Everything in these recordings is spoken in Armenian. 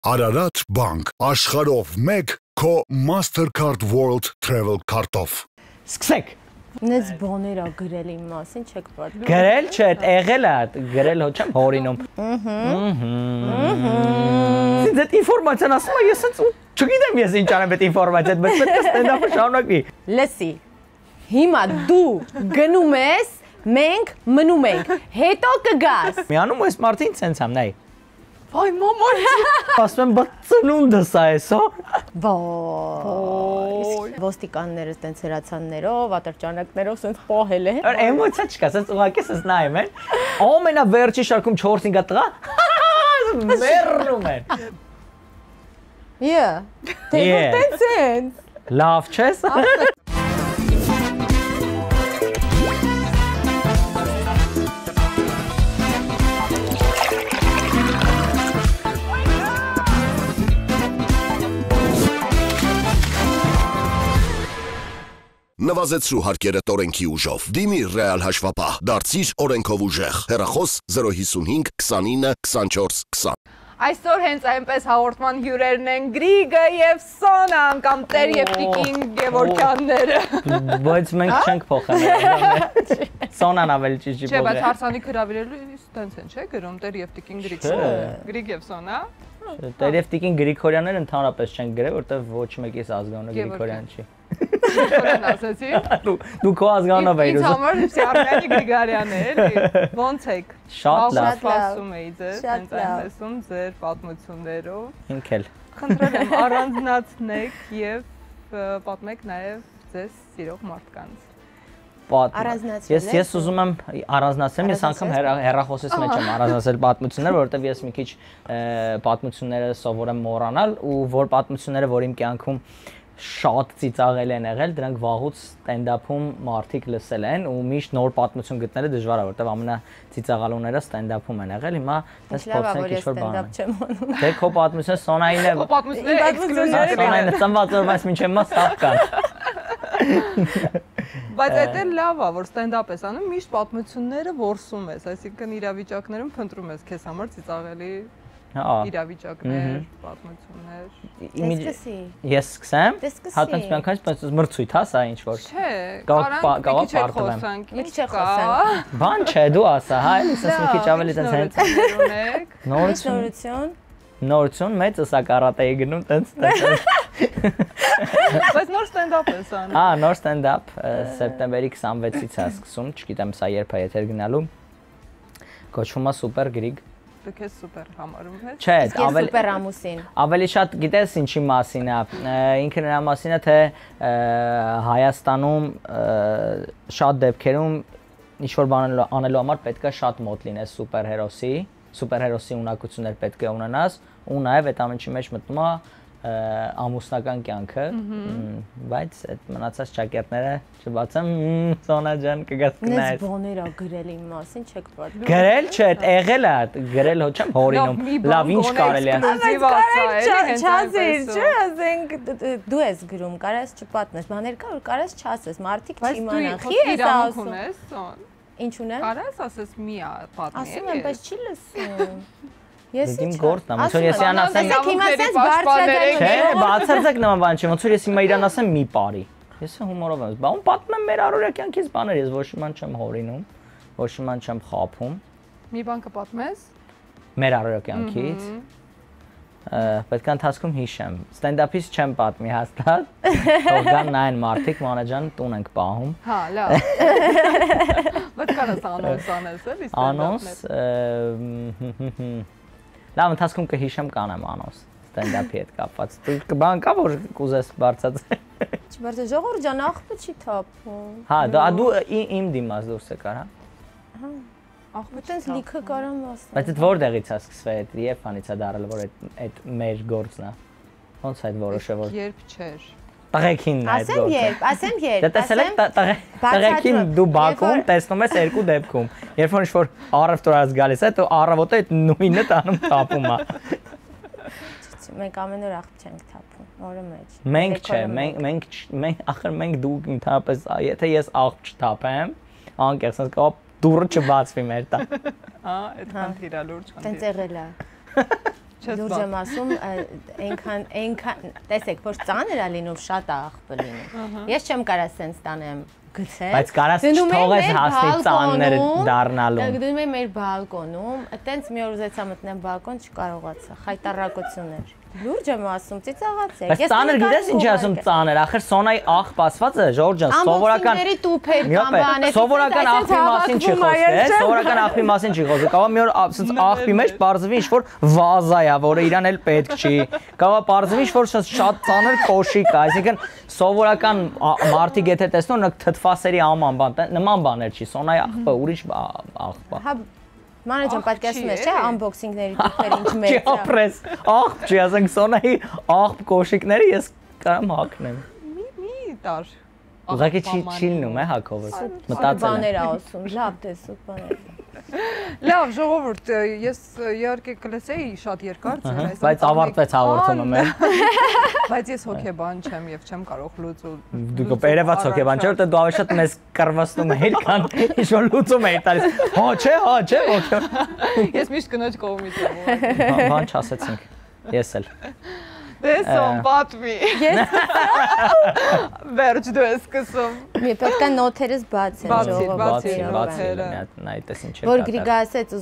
Ararat Bank, աշխարհով մեկ քո Mastercard World Travel քարտով։ Սկսեք։ Նենց բաներ ա գրել իմ մասին, չեք պատմում։ Գրել չէ, եղել է, գրել հո չեմ հորինում։ Ինձ այդ ինֆորմացիան ասում եմ, ես չգիտեմ ես ինչ անեմ այդ ինֆորմացիան, բայց պետք է ստենդափը շարունակվի։ Լսի։ Հիմա դու գնում ես, մենք մնում ենք, հետո կգաս։ Միանում ես մարդին ցենց եմ, նայ։ Վայ մամա։ Ասում եմ, բայց ծնունդս է էսո։ Ոյ։ Ոստիկանները տենց հրացաններով, ատրճանակներով սենց պահել են։ Որ էմոցիա չկա, սենց ուղղակի սենց նայում են։ Ամենավերջի շարքում 4-5 տղա մեռնում են։ Yeah։ Դե տենց են։ Լավ չես։ Նվազեցրու հարկերը տորենքի ուժով։ Դիմիր ռեալ հաշվապահ, դարձիր օրենքով ուժեղ։ Հեռախոս 055 29 24 20։ Այսօր հենց այնպես հաղորդման հյուրերն են Գրիգը եւ Սոնան կամ Տեր եւ Տիկին Գևորգյանները։ Բայց մենք չենք փոխել։ Սոնան ավելի ճիշտ է։ Չէ, բայց հարսանիք հրավիրելու տենց են, չէ՞, գրում Տեր եւ Տիկին Գրիգ եւ Սոնա։ Տեր եւ Տիկին Գրիգորյանները ընդհանրապես չեն գրել, որտեղ ոչ մեկիս ազգանունը Գրիգորյան չի։ Ինչ ասացի։ Դու քո ազգանունով էիր ուզում։ Ինձ համար Սյարմյանի Գրիգարյանն է, էլի։ Ոնց եք։ Շատ լավ։ Սպասում էի ձեզ, հենց այնպեսում ձեր պատմություններով։ Ինք էլ։ Խնդրել եմ առանձնացնեք եւ պատմեք նաեւ ձեզ սիրող մարդկանց։ Ես ուզում եմ առանձնացնել, ես անգամ հեռախոսից մեջ եմ առանձնացել պատմություններ, որովհետև ես մի քիչ պատմությունները սովորեմ մոռանալ ու որ պատմությունները, որ իմ կյանքում շատ ծիծաղել են եղել, դրանք վաղուց ստենդափում մարդիկ լսել են ու միշտ նոր պատմություն գտնելը դժվար է, որովհետև ամենածիծաղալուները ստենդափում են եղել, հիմա դες փորձենք ինչ-որ բան։ Դե քո պատմությունը Սոնային է։ Քո պատմությունները էքսկլյուզիվ են։ Սոնային է ծնված օրվանից մինչև հիմա սաղ կան։ Բայց այդ էլ լավ է, որ ստենդափ ես անում, միշտ պատմությունները որսում ես, այսինքն իրավիճակներում փնտրում ես քեզ համար ծիծաղելի իրավիճակներ, պատմություններ։ Ես սկսեմ։ Հատենց մի անգամից բայց մրցույթ հա սա ինչ որ։ Չէ, կարող պարտվեմ։ Մի քիչ խոսանք։ Բան չէ, դու ասա, հա, ինձ մի քիչ ավելի տենց ունեք։ Նորություն։ Նորություն մեծ սա կարատեի գնում տենց։ Բայց նոր ստենդափ ես անում։ Հա, նոր ստենդափ սեպտեմբերի 26-ից է սկսում, չգիտեմ սա երբ է եթեր գնալու։ Կոչվում է Սուպեր Գրիգ։ Դու քեզ սուպեր համարում ես։ Չէ, ավելի սուպեր ամուսին։ Ավելի շատ գիտես ինչի մասին է։ Ինքը նրա մասին է թե Հայաստանում շատ դեպքերում ինչ որ բան անելու համար պետք է շատ մոտ լինես սուպերհերոսի ունակություններ պետք է ունենաս ու նաև այդ ամենի մեջ մտնում է ամուսնական կյանքը, բայց այդ մնացած ճակերտները չբացեմ, Սոնա ջան կգաս կնայես։ Նենց բաներ ա գրել իմ մասին, չեք պատմում։ Գրել չէ, եղել է, գրել հո չեմ հորինում։ Լավ, ինչ կարելի է։ Չասիր, չէ, ասենք դու ես գրում, կարաս չպատնես, բաներ կա, որ կարաս չասես, մարդիկ չիմանան, խի ես ասում։ Ինչ ունեմ։ Կարաս ասես մի պատմի։ Ասում եմ, բայց չի լսում։ Ես իմ գործն եմ, ոնց որ ես իրան ասեմ։ Հիմա sense բարձրացնում։ Չէ, բացարձակ նման բան չի, ոնց որ ես հիմա իրան ասեմ մի բարի։ Ես հումորով եմ, բա ում պատմեմ մեր առօրյա կյանքից բաներ, ես ոչ մի բան չեմ հորինում, ոչ մի բան չեմ խաբում։ Մի բան կպատմես։ Մեր առօրյա կյանքից։ Պետք է ընթացքում հիշեմ։ Ստենդափից չեմ պատմի հաստատ։ Թող գան նայեն մարդիկ, մանաջան տուն ենք պահում։ Հա, լավ։ Բայց կարաս անոնս անես, էլի ստենդափներ։ Լավ, ընթացքում կհիշեմ կանեմ անոնս ստենդափի հետ կապված։ Դու բան կա որ կուզես բարձրացնել։ Չբարձր ժողովուրդ ջան, աղբը չի թափում։ Հա, դու իմ դիմաց դուրս եկար, հա։ Աղբը տենց լիքը կարամ ասել։ Բայց այդ որտեղից է սկսվել, այդ երբ անից է դարել, որ այդ մեր գործն է։ Ոնց է այդ որոշը որ։ Երբ չէր։ Տղեկինն է այդ գործը։ Ասեմ երբ։ Դե տեսել եք տղեկին դու բակում տեսնում ես երկու դեպքում։ Երբ որ ինչ-որ առավոտորած գալիս է, դու առավոտը այդ նույնը տանում թափում է։ Մենք ամեն օր աղբ չենք թափում, օրը մեջ։ Մենք չէ, մենք ախր մենք դու ընդհանրապես, եթե ես աղբ չթափեմ, անկեղծ ասած կապ դուրը չբացվի մեր տա։ Հա, այդքան թիրալուրջ քան։ Տենց եղել է։ Լուրջ եմ ասում, այնքան, տեսեք, որ ծանր է լինում, շատ աղբ լինում։ Ես չեմ կարա սենց տանեմ գցել։ Բայց կարաս չթողես հասնի ծանր դառնալու։ Գնում եմ մեր բալկոնում, այտենց մի օր ուզեցա մտնեմ բալկոն, չկարողացա, խայտարակություններ։ Լուրջ եմ ասում, ծիծաղացեք։ Բայց ծանր գիտես ինչ ասում ծանր, ախր Սոնայի աղբ ասվածը, Ժորժան, սովորական տուփեր կամ բաներ։ Սովորական աղբի մասին չի խոսքը, սովորական աղբի մասին չի խոսքը։ Կարող մի օր ասած աղբի մեջ բարձվի ինչ որ վազա է, որը իրան էլ պետք չի։ Կարող բարձվի ինչ որ շատ ծանր կոշիկ է, այսինքն սովորական մարդիկ եթե տեսնեն, նա թթվասերի աման բան, նման բաներ չի։ Սոնայի աղբը ուրիշ աղբ է։ Մանեջան պատկերացնում ես, չէ՞, անբոքսինգների տուփեր ինչ մեծ է։ Չապրես, աղբ չի, ասենք Սոնայի աղբ կոշիկները ես կարամ հագնեմ։ Մի տար։ Ուղղակի չի լինում է հագովս։ Մտածել եմ։ Բաներ ասում, լավ տեսուկ բաներ։ Լավ, ժողովուրդ, ես իհարկե կլսեի շատ երկար ձեր այս։ Բայց ավարտվեց հաղորդումը մեր։ Բայց ես հոգեբան չեմ եւ չեմ կարող լուծել։ Դու երևաց հոգեբան չէ, որտեղ դու ավելի շատ մեզ կռվստում էիր, քան ինչ որ լուծում էիր տալիս։ Հա, չէ, հոգեբան։ Ես միշտ կնոջ կողմից եմ։ Բան չասեցինք։ Ես էլ։ Դեսոն պատմի։ Ես վերջ դու ես սկսում։ Մի պետք է նոթերս բացեն բացի, նայտես ինչ է։ Որ Գրիգա ասեց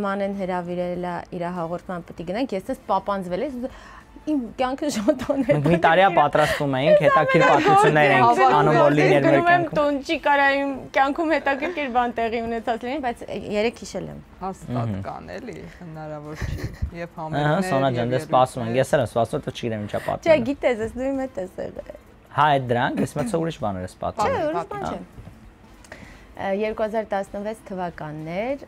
մանեն հրավիրել է իր հաղորդման պետք է գնանք, ես էս պապանձվել եմ իմ կյանքը ժողովուրդներ։ Մենք մի տարիա պատրաստվում էինք, հետաքրքիր պատմություններ ենք անում որ լիներ մեր կյանքում։ Տուն չի կարա իմ կյանքում հետաքրքիր բան տեղի ունեցած լինի, բայց երեք հիշել եմ։ Հաստատ կան էլի, հնարավոր չի։ Եվ համերգներ։ Սոնա ջան, դες սպասում ենք, ես էլ եմ սպասում, դու չգիտեմ ինչա պատմել։ Չէ, գիտես, ես դու իմ հետ ես եղել։ Հա, այդ դրանք, ես մեցը ուրիշ բաներ ես պատմել։ Չէ, ուրիշ բան չէ։ 2016 թվականներ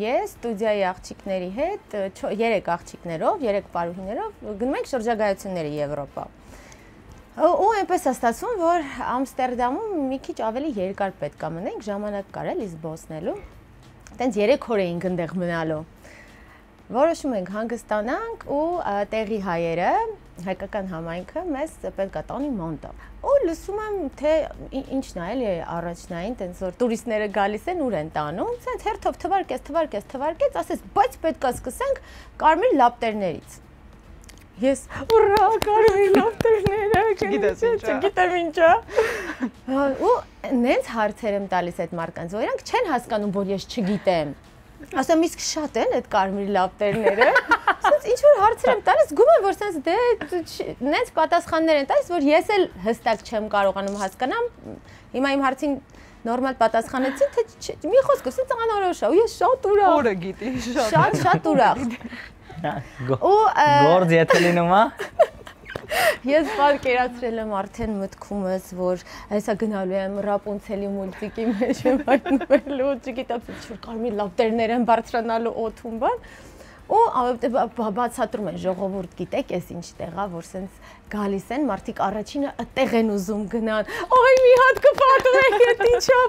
ես ստուդիայի աղջիկների հետ 3 աղջիկներով, 3 պարուհիներով գնում ենք շրջագայությունների Եվրոպա։ Ու այնպես է ստացվում, որ Ամստերդամում մի քիչ ավելի երկար պետք է մնանք, ժամանակ կար էլի զբոսնելու։ Տենց 3 օր էինք այնտեղ մնալու։ Որոշում ենք հանգստանանք ու տեղի հայերը, հայկական համայնքը մեզ պետք է տանի Մոնտա։ Ու լսում եմ թե ինչն է էլի առաջնային, տենց որ տուրիստները գալիս են ուր են տանում, ցենց հերթով թվարկեց, ասես, բայց պետք է սկսենք կարմիր լապտերներից։ Ես ուրա կարմիր լապտերները, չգիտեմ ինչա։ Ու նենց հարցեր եմ տալիս այդ մարդկանց, որ իրանք չեն հասկանում, որ ես չգիտեմ։ Ասեմ, իսկ շատ են այդ կարմիր լապտերները։ Սենց ինչ որ հարցեր եմ տալիս, զգում եմ, որ սենց դե նենց պատասխաններ են տալիս, որ ես էլ հստակ չեմ կարողանում հասկանամ։ Հիմա իմ հարցին նորմալ պատասխանեցին, թե մի խոսքով սենց անորոշ է, ու ես շատ ուրախ։ Օրը գիտի, շատ ուրախ։ Ու գործ եթե լինում է։ Ես պատկերացրել եմ արդեն մտքումս, որ հեսա գնալու եմ Ռապունցելի մուլտիկի մեջ եմ հայտնվելու, չգիտեմ, ինչ-որ կարմիր լապտերներ են բարձրանալու օդում բան, ու բացատրում են ժողովուրդ գիտեք, ես ինչ տեղա, որ սենց գալիս են, մարդիկ առաջինը այդտեղ են ուզում գնան, այ մի հատ կպատմեք, այդ ինչա,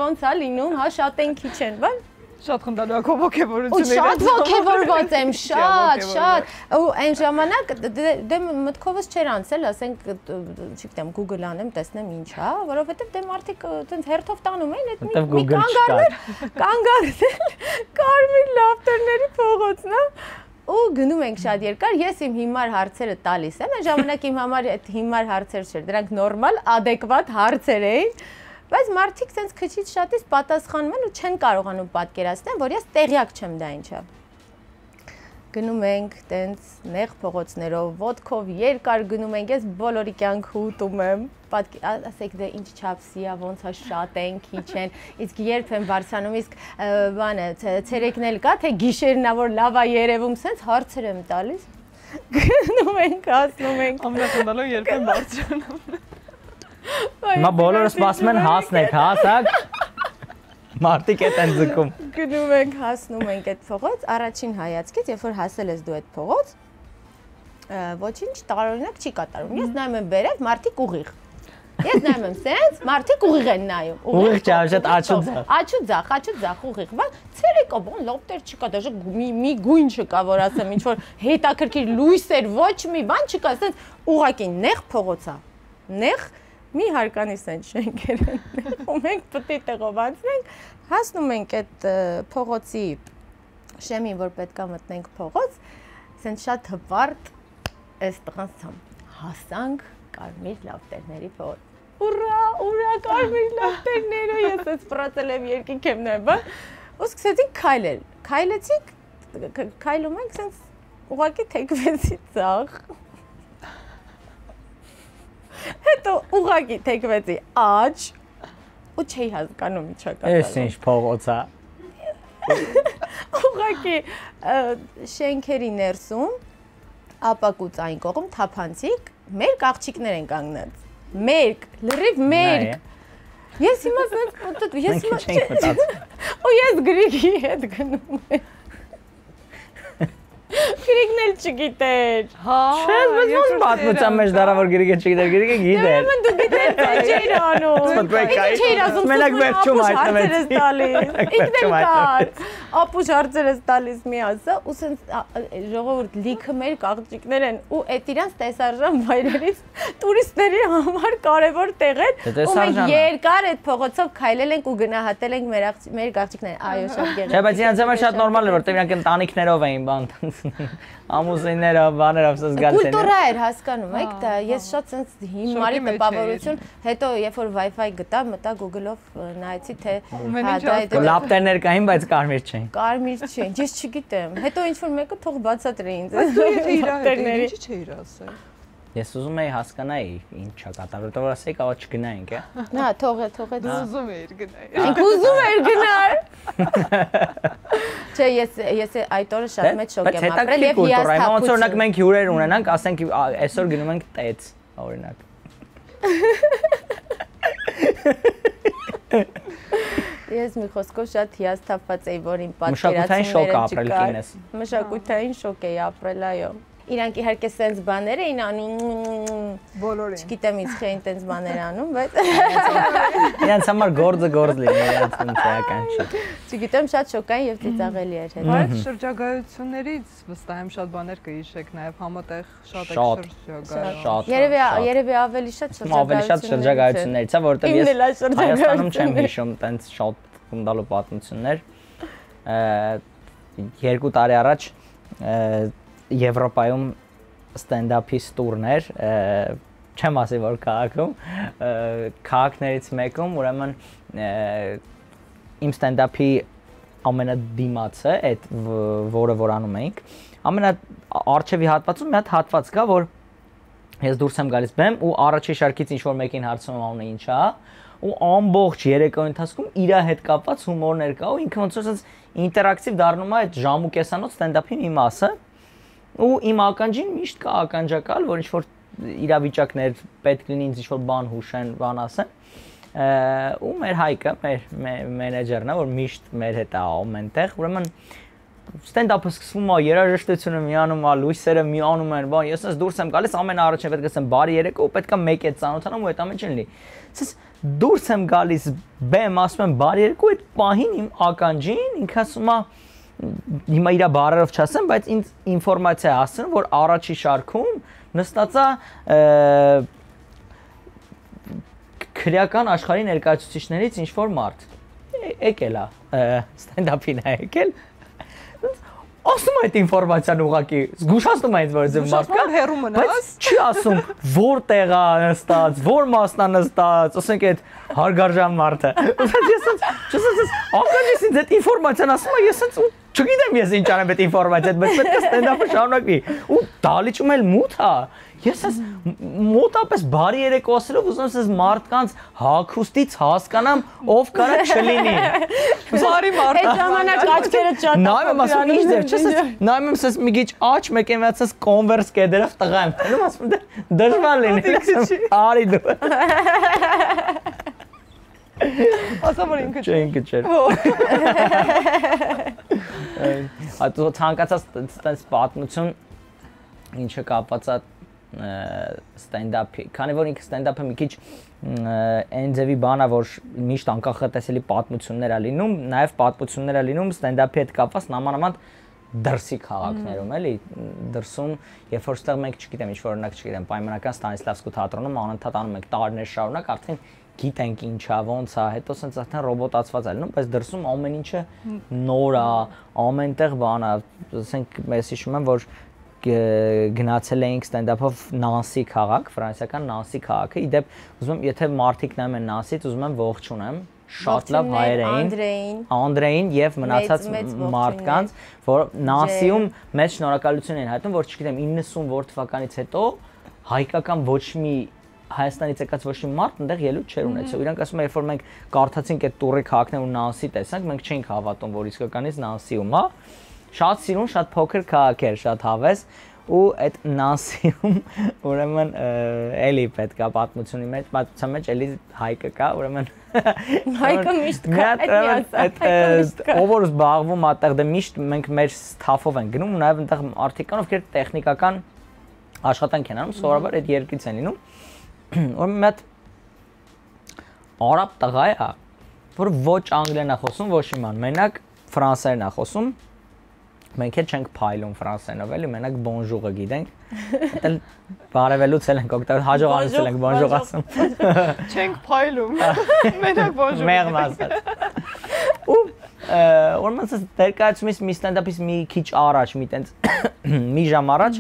ոնց է լինում, հա, շատ են քիչ են, բան։ Շատ խնդալու ակո ոգևորություններ։ Շատ ոգևորված եմ, շատ։ Ու այն ժամանակ դե մտքովս չէր անցել, ասենք, չգիտեմ, Google անեմ, տեսնեմ ինչ է, որովհետև դե մարդիկ այդպես հերթով տանում են, այդ մի կանգառներ, կարմիր լապտերների փողոցն է։ Ու գնում ենք շատ երկար, ես իմ հիմար հարցերը տալիս եմ, այն ժամանակ իմ համար այդ հիմար հարցեր չէր, դրանք նորմալ, ադեկվատ հարցեր էին։ Բայց մարդիկ սենց քչից շատից պատասխանում են ու չեն կարողանում պատկերացնել, որ ես տեղյակ չեմ դա ինչա։ Գնում ենք տենց նեղ փողոցներով, ոտքով երկար գնում ենք, ես բոլորի կյանքը ուտում եմ, ասեք դե ինչ չափսի է, ոնց է շատ են, քիչ են, իսկ երբ եմ բարձրանում, իսկ բանը ցերեկն էլ կա, թե գիշերն է, որ լավ է երևում, սենց հարցեր եմ տալիս։ Գնում ենք, ասնում ենք։ Ամենախնդալու երբ եմ բարձրանում։ Հիմա բոլորը սպասում են հասնեք, հասակ։ Մարդիկ էտ են ձգում։ Գնում ենք, հասնում ենք այդ փողոց, առաջին հայացքից, երբ որ հասել ես դու այդ փողոց, ոչինչ տարօրինակ չի կատարում։ Ես նայում եմ վերև, մարդիկ ուղիղ։ Ես նայում եմ սենց, մարդիկ ուղիղ են նայում։ Ուղիղ չէ, շատ աչուձախ։ Աչուձախ ուղիղ, բան ցերեկա բան լոպտեր չկա, դաժե մի գույն չկա, որ ասեմ, ինչ որ հետաքրքիր լույսեր, ոչ մի բան չկա, սենց ուղղակի նեղ փողոց է։ Նեղ մի հարկանից են շենքեր են, ու մենք պետք է տեղով անցնենք, հասնում ենք այդ փողոցի շեմին, որ պետքա մտնենք փողոց, ասենց շատ հպարտ այս տղան ցամ հասանք կարմիր լապտերների փողոց։ Ուրա, կարմիր լապտերները, ես այս ֆրացել եմ երկինք եմ նայում, ու սկսեցինք քայլել։ Քայլեցինք, քայլում ենք, ասենց ուղղակի թեքվեցի ցախ։ Հետո ուղղակի թեքվեցի աջ ու չի հասկանում ինչա կատարվում։ Էս ինչ փողոց է։ Ուղղակի շենքերի ներսում ապակուց այն կողմ թափանցիկ մեր աղջիկներ են կանգնած։ Մերկ, լրիվ մերկ։ Ես հիմա ու ես գրիգի հետ գնում եմ։ Գրիգն էլ չգիտեր։ Հա։ Չես, բայց ոնց պատմության մեջ դարա որ գրիգը չգիտեր, գրիգը գիտեր։ Ուրեմն դու գիտես թե չէիր անում։ Ինչ չէիր ասում, մենակ վերջում հայտնվեց։ Ինքն էլ կար։ Ապուշ հարցեր ես տալիս մի ասա, ու սենց ժողովուրդ լիքը մեր աղջիկներ են ու այդ իրանց տեսարժան վայրերից տուրիստների համար կարևոր տեղեր, ու մենք երկար այդ փողոցով քայլել ենք ու գնահատել ենք մեր աղջիկները։ Այո, շատ գեղեցիկ։ Չէ, բայց իրանց համար շատ նորմալ է, որտեղ իրանք ընտանիքներով էին բան ամուսինները, բաներով սենց գալիս են։ Կուլտուրա էր, հասկանում եք, դա ես շատ սենց հիմարի տպավորություն, հետո երբ որ Wi-Fi գտա, մտա Google-ով նայեցի թե լապտերներ կային, բայց կարմիր չէին։ Կարմիր չէին, ես չգիտեմ։ Հետո ինչ որ մեկը թող բացատրի ինձ։ Ինչի՞ չէիր ասել։ Ես ուզում էի հասկանայի ինչա կատարվում, որ ասեի կարող չգնայինք, է։ Նա թողե։ Դու ուզում էիր գնալ։ Ինքը ուզում էր գնալ։ Չէ, ես այդ օրը շատ մեծ շոկ եմ ապրել եւ հիասթափություն։ Ոնց օրինակ մենք հյուրեր ունենանք, ասենք այսօր գնում ենք տեց, օրինակ։ Ես մի խոսքով շատ հիասթափված էի, որ իմ պատկերացումները շոկ ապրել կինես։ Մշակութային շոկ էի ապրել, այո։ Իրանք իհարկե սենց բաներ էին անում, բոլորին։ Չգիտեմ ինչ էին տենց բաներ անում, բայց իրանց համար գործը լինի, իրանց ինքնական չի։ Չգիտեմ, շատ շոկային եւ ծիծաղելի էր հետո։ Բայց շրջագայություններից վստահ եմ շատ բաներ կհիշեք նաեւ համատեղ շատ եք շրջագայություն։ Երևի ավելի շատ շրջագայություններից է, որովհետեւ ես Հայաստանում չեմ հիշում տենց շատ գնդալու պատմություններ։ 2 տարի առաջ Եվրոպայում ստենդափի տուրներ, չեմ ասի որ քաղաքում, քաղաքներից մեկում, ուրեմն իմ ստենդափի ամենադիմացը, այդ որը որ անում էինք, ամենաառաջևի հատվածում մի հատ հատված կա, որ ես դուրս եմ գալիս բեմ ու առաջի շարքից ինչ որ մեկին հարցնում անունը ինչա, ու ամբողջ երեկոյի ընթացքում իր հետ կապված հումորներ կա ու ինքը ոնց որ sense ինտերակտիվ դառնում է այդ ժամ ու կեսանոց ստենդափի մի մասը ու իմ ականջին միշտ կա ականջակալ, որ ինչ-որ իրավիճակներ պետք լինի ինձ ինչ-որ բան հուշեն, բան ասեն, ու մեր Հայկը, մեր մենեջերն է, որ միշտ մեր հետ է ամեն տեղ, ուրեմն ստենդափը սկսվում է, երաժշտությունը միանում է, լույսերը միանում են, բան, ես դուրս եմ գալիս, ամենաառաջին պետք է ասեմ բարի երեկո, ու պետք է մեկ հետ ծանոթանամ ու այդ ամեն ինչն լինի։ Դուրս եմ գալիս բեմ, ասում եմ բարի երեկո, այդ պահին իմ ականջին ինքը ասում է հիմա իր բառերով չասեմ, բայց ինձ ինֆորմացիա հասցնում, որ առաջի շարքում նստած է քրեական աշխարհի ներկայացուցիչներից ինչ-որ մարդ։ Եկել է ստենդափին է եկել։ Ասում այդ ինֆորմացիան ուղղակի զգուշացնում է ինձ որ ձեր մարդ կա, հեռու մնաց, բայց չի ասում որտեղ է նստած, որ մասն է նստած, ասենք այդ հարգարժան մարդը։ Ես ականջիս ինձ այդ ինֆորմացիան ասում է, ես չգիտեմ ես ինչ անեմ այդ ինֆորմացիայով, բայց պետք է ստենդափը շարունակվի։ Ու դալիճում էլ մութ է։ Ես մոտապես բարի երեկո ասելով ուզում եմ մարդկանց հագուստից հասկանամ ով կարա չլինի։ Բարի մարդ։ Այդ ժամանակ աչքերը շատ նայում եմ ասում ինչ դեր, չես նայում եմ ասես մի քիչ աչ մեկ եմ ասես Converse կեդերով տղա եմ տանում ասում դժվար լինի։ Արի դու։ Ասա որ ինքը չէ։ Այդ ցանկացած տես պատմություն ինչը կապված է ստենդափի, քանի որ ինքը ստենդափը մի քիչ այն ձևի բան է, որ միշտ անկախատեսելի պատմություններ է լինում, նաև պատմություններ է լինում ստենդափի հետ կապված նամանավանդ դրսի քաղաքներում էլի դրսում երբ որ ստեղ մենք չգիտեմ ինչ որ օրինակ չգիտեմ պայմանական Ստանիսլավսկու թատրոնում անընդհատ անում ենք տարիներ շարունակ արդեն գիտենք ինչա ոնց է հետո սենց արդեն ռոբոտացված է լինում բայց դրսում ամեն ինչը նոր է ամենտեղ բան է ասենք ես հիշում եմ որ գնացել էինք ստենդափով Նանսի քաղաք ֆրանսիական Նանսի քաղաքը իդեպ ուզում եմ եթե մարդիկ նայում են Նանսից ուզում եմ ողջունեմ շատ լավ հայեր էին Անդրեին եւ մնացած մարդկանց որ Նանսիում մեծ շնորհակալություն են հայտնում որ չգիտեմ 90 որ թվականից հետո հայկական ոչ մի Հայաստանից եկած ոչ մի մարդ այնտեղ ելույթ չէր ունեցել իրանք ասում են երբ որ մենք կարդացինք այդ տուրի քաղաքն ու Նանսի տեսանք մենք չէինք հավատում որ իսկականից Նանսիում է շատ սիրուն շատ փոքր քաղաք էր շատ հավես ու այդ Նանսիում ուրեմն էլի պետքա պատմությունի մեջ պատմության մեջ էլի հայկը կա ուրեմն հայկը միշտ կա այդ ով որ զբաղվում այդտեղ դե միշտ մենք մեր սթաֆով են գնում ու նաև այնտեղ արդիկ կան ովքեր տեխնիկական աշխատանք են անում սովորաբար այդ երկրից են լինում որ մի հատ արաբ տղա է որ ոչ անգլերեն է խոսում ոչ իման մենակ ֆրանսերեն է խոսում մենք էլ չենք փայլում ֆրանսերենով էլի մենակ բոնժուրը գիտենք դել բարևելուց էլ ենք օգտագործում հաջողանից էլ ենք բոնժուր ասում չենք փայլում մենակ բոնժուր մեղմ ասած ու ուրեմն դերկայացումից մի ստենդափից մի քիչ առաջ մի տենց մի ժամ առաջ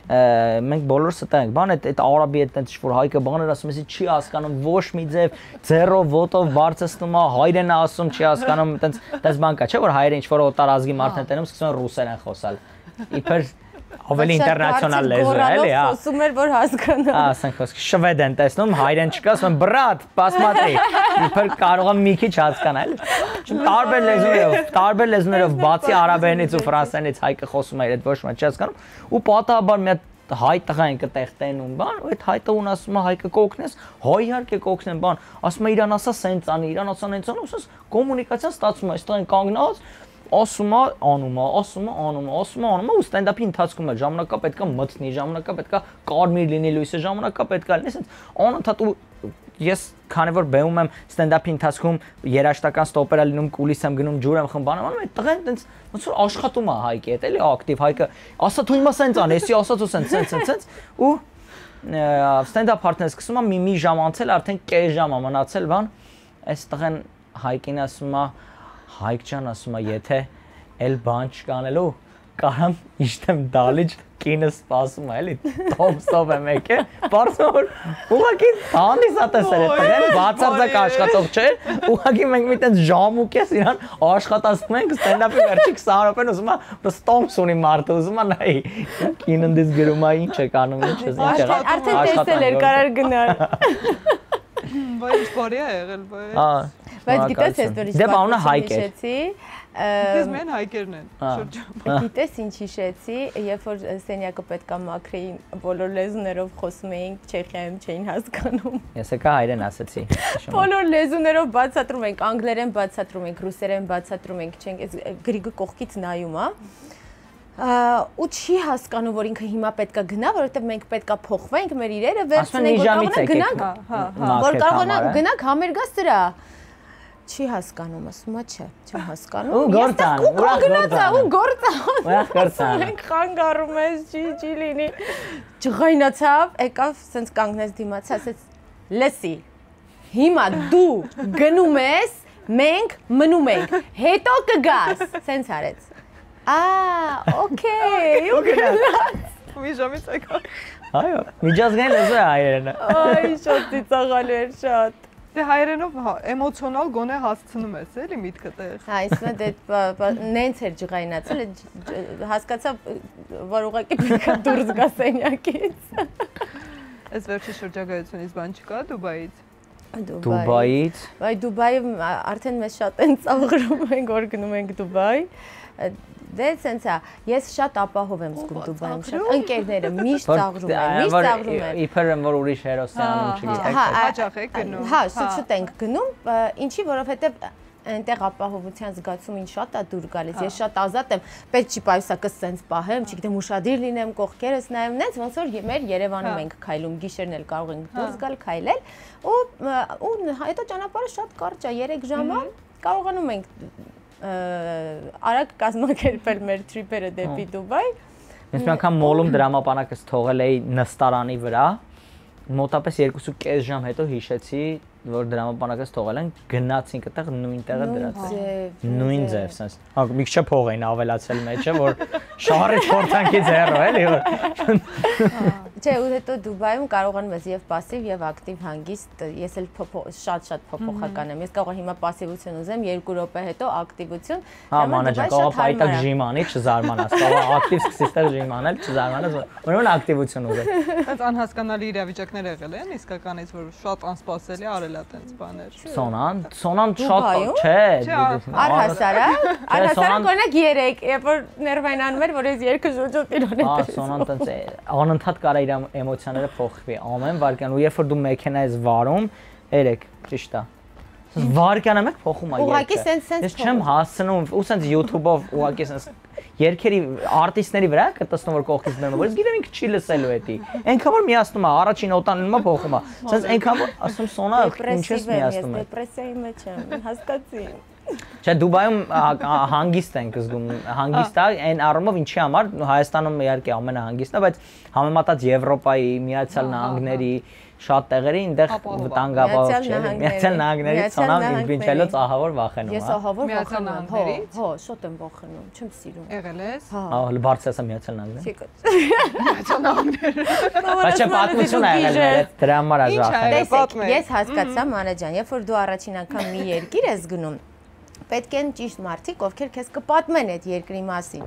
մենք բոլորս ստեղ ենք բան այդ արաբի այդ տենց որ հայկը բաներ ասում էսի չի հասկանում ոչ մի ձև ձեռով ոտով բարձրացնում է հայերեն ասում չի հասկանում տենց բան կա չէ որ հայերը ինչ որ օտարազգի մարդն են տենում սկսում են ռուսերեն խոսալ իբր ավելի ինտերնացիոնալ լեզու է էլի հա խոսում էր որ հասկանա ասենք խոսք շվեդ են տեսնում հայերեն չկա ասում են բրատ պասմատրի իբր կարող եմ մի քիչ հասկանալ տարբեր լեզուներով բացի արաբերենից ու ֆրանսերենից հայկը խոսում է այդ ոչ մի չի հասկանում ու պատահաբար մի հատ հայ տղա են կտեղ տենում բան ու այդ հայ տղուն ասում է հայկը կօգնես հայ իհարկե կօգնեմ բան ասում է իրան ասա սենց անի իրան ասա նենց անի ասես կոմունիկացիան ստացվում է այստեղ են կանգնած ասում է անում է ու ստենդափի ընթացքում է ժամանակա պետքա մտցնի ժամանակա պետքա կարմիր լինի լույսը ժամանակա պետքա լինի ասենց անընդհատ ու ես քանի որ բերում եմ ստենդափի ընթացքում երաժշտական ստոպերա լինում կուլիս եմ գնում ջուր եմ խմբանում անում այդ տղեն տենց ոնց որ աշխատում է հայկի հետ էլի ակտիվ հայկը ասա դու հիմա սենց ան էսի ասած ու սենց ու ստենդափ partner-ը սկսում է մի ժամ անցել արդեն կես ժամ է մնացել բան այս տղեն հայկին ասում է Հայկ ջան ասում է եթե էլ բան չկանելու կարամ իշտեմ դալիճ կինը սպասում է էլի տոմսով եմ եկել բարձր ուղղակի հանդիսատեսեր է տղեն բացարձակ աշխատող չէ ուղղակի մենք մի տենց ժամ ու կես իրան աշխատացնում ենք ստենդափի վերջի 20 րոպեն ուզում է պրոստը տոմս ունի մարդը ուզում է նայ կինն դες գրում է ինչ է կանում ինչ ես ինչ է արդեն տեսել էր կարար գնալ բայց բարի է եղել բայց գիտես ես որ դե բանունը հայկ է Դες մեն հայկերն են շրջապատում Գիտես ինչ հիշեցի երբ որ սենյակը պետքա մաքրեին բոլոր լեզուներով խոսում էինք Չեխիայում չէին հասկանում Ես եկա հայերեն ասացի Բոլոր լեզուներով բացատրում ենք անգլերեն բացատրում ենք ռուսերեն բացատրում ենք չենք այս գրիգը կողքից նայում է ու չի հասկանում որ ինքը հիմա պետքա գնա որովհետև մենք պետքա փոխվենք մեր իրերը վերցնենք որ կարողանանք գնանք համերգա սրա չի հասկանում ասում է չեմ հասկանում ու գործան ու գործան մենք խանգարում ես չի լինի ջղայնացավ եկավ սենց կանգնեց դիմաց ասեց լսի հիմա դու գնում ես մենք մնում ենք հետո կգաս սենց արեց Okay, ու գնաց մի ժամից եկա այո միջազգային լեզու է հայերենը այ շատ ծիծաղալի էր շատ դե հայերենով էմոցիոնալ գոնե հասցնում ես էլի միտքը տեղ հա իսկն դե նենց էր ջղայնացել հասկացա որ ուղղակի պետք է դուրս գա սենյակից այս վերջի շրջագայությունից բան չկա Դուբայից Վայ Դուբայում արդեն մեզ շատ են ծաղրում ենք որ գնում ենք Դուբայ Դե սենց է, ես շատ ապահով եմ զգում Դուբայում, շատ ընկերները միշտ ծաղրում են Իբր եմ որ ուրիշ հերոսյանում չգիտեք հաճախ եք գնում Հա, շուտ ենք գնում, ինչի որովհետև այնտեղ ապահովության զգացումին շատ է դուր գալիս, ես շատ ազատ եմ, պետք չի պայուսակս սենց պահեմ, չգիտեմ ուշադիր լինեմ, կողքերս նայեմ, նենց ոնց որ մեր Երևանում ենք քայլում, գիշերն էլ կարող ենք դուրս գալ քայլել ու հետո ճանապարհը շատ կարճ է, 3 ժամ է, կարողանում ենք արագ կազմակերպել մեր trip-երը դեպի Դուբայ։ Ես մի անգամ մոլում դրամապանակս թողել էի նստարանի վրա, մոտապես 2.5 ժամ հետո հիշեցի, որ դրամապանակս թողել են, գնացինք այդտեղ նույն տեղը դրած։ Նույն ձև, sense։ Հա, մի քիչ փող էին ավելացել մեջը, որ շահառից փորձանքից հեռու էլի որ։ Չէ, ու հետո Դուբայում կարողանում ես եւ пассив եւ ակտիվ հանգիստ, ես էլ շատ փոփոխական եմ։ Ես կարող եմ հիմա пассивություն ուզեմ, 2 րոպե հետո ակտիվություն։ Հա, մանեջը կարող է պայտակ ժիմ անի, չզարմանաս, կարող է ակտիվ սկսես տեղ ժիմ անել, չզարմանաս, ուրեմն ակտիվություն ուզել։ Այս անհասկանալի իրավիճակներ եղել են, իսկականից որ շատ անսպասելի արել է այդպես բաներ։ Սոնան շատ չէ։ Առհասարակ օրինակ 3, երբ որ ներվային անում էր, որ ես երկը շոջոտ իրոն եմ։ Հա, Սոնան տենց անընդհատ կարա իր էմոցիաները փոխվի ամեն վարքյան ու երբ որ դու մեքենա ես վարում, երեք, ճիշտ է։ Վարքյանը մեկ փոխում է երկը։ Ուղղակի sense ես չեմ հասցնում ու sense YouTube-ով ուղղակի sense երկերի արտիստների վրա կտեսնում որ կողքից մեմ, որ ես գիտեմ ինքը չի լսելու էդի։ Այնքան որ միացնում է, առաջին օտանելն է փոխում է։ Sense այնքան որ ասում Սոնա, ինչ ես միացնում է։ Դեպրեսիայի մեջ եմ, հասկացի։ Չէ, Դուբայում հանգիստ ենք զգում, հանգիստ է, այն առումով ինչի համար Հայաստանում իհարկե ամենահանգիստն է, բայց համեմատած Եվրոպայի, Միացյալ Նահանգների շատ տեղերի այնտեղ վտանգավոր չէ, Միացյալ Նահանգների Սոնան ինքնիչելոց ահավոր վախենում է։ Ես ահավոր վախենում եմ, հո, շատ եմ վախենում, չեմ սիրում։ Եղել ես։ Հա, բարձր ասա Միացյալ Նահանգներ։ Միացյալ Նահանգներ։ Բայց չէ, պատմություն է եղել, դրա համար է ժախել։ Ես հասկացա մանե ջան, երբ որ դու առաջին անգամ մի երկիր ես գնում, պետք են ճիշտ մարդիկ, ովքեր քեզ կպատմեն այդ երկրի մասին։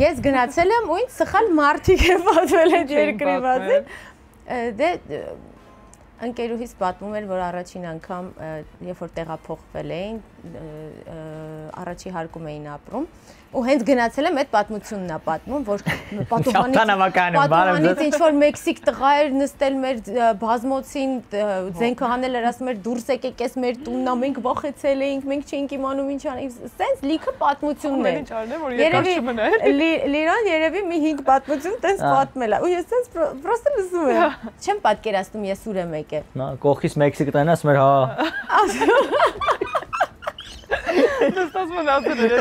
Ես գնացել եմ ու ինձ սխալ մարդիկ են պատմել այդ երկրի մասին։ Դե ընկերուհիս պատմում էր, որ առաջին անգամ, երբ որ տեղափոխվել էին, առաջի հարկում էին ապրում, ու հենց գնացել եմ այդ պատմությունն է պատմում, որ պատուհանից ինչ որ մեքսիկ տղա էր նստել մեր բազմոցին, ձենքը հանել էր, ասում էր դուրս եկեք ես մեր տունն է, մենք վախեցել էինք, մենք չէինք իմանում ինչ անենք, սենց լիքը պատմությունն է։ Լիրան երևի մի 5 պատմություն տենց պատմել է, ու ես սենց պրոստը լսում եմ։ Չեմ պատկերացնում ես ուր եմ եկել։ Նա կողքից մեքսիկ տղան ասում էր, հա։ Նստած մնացել էր։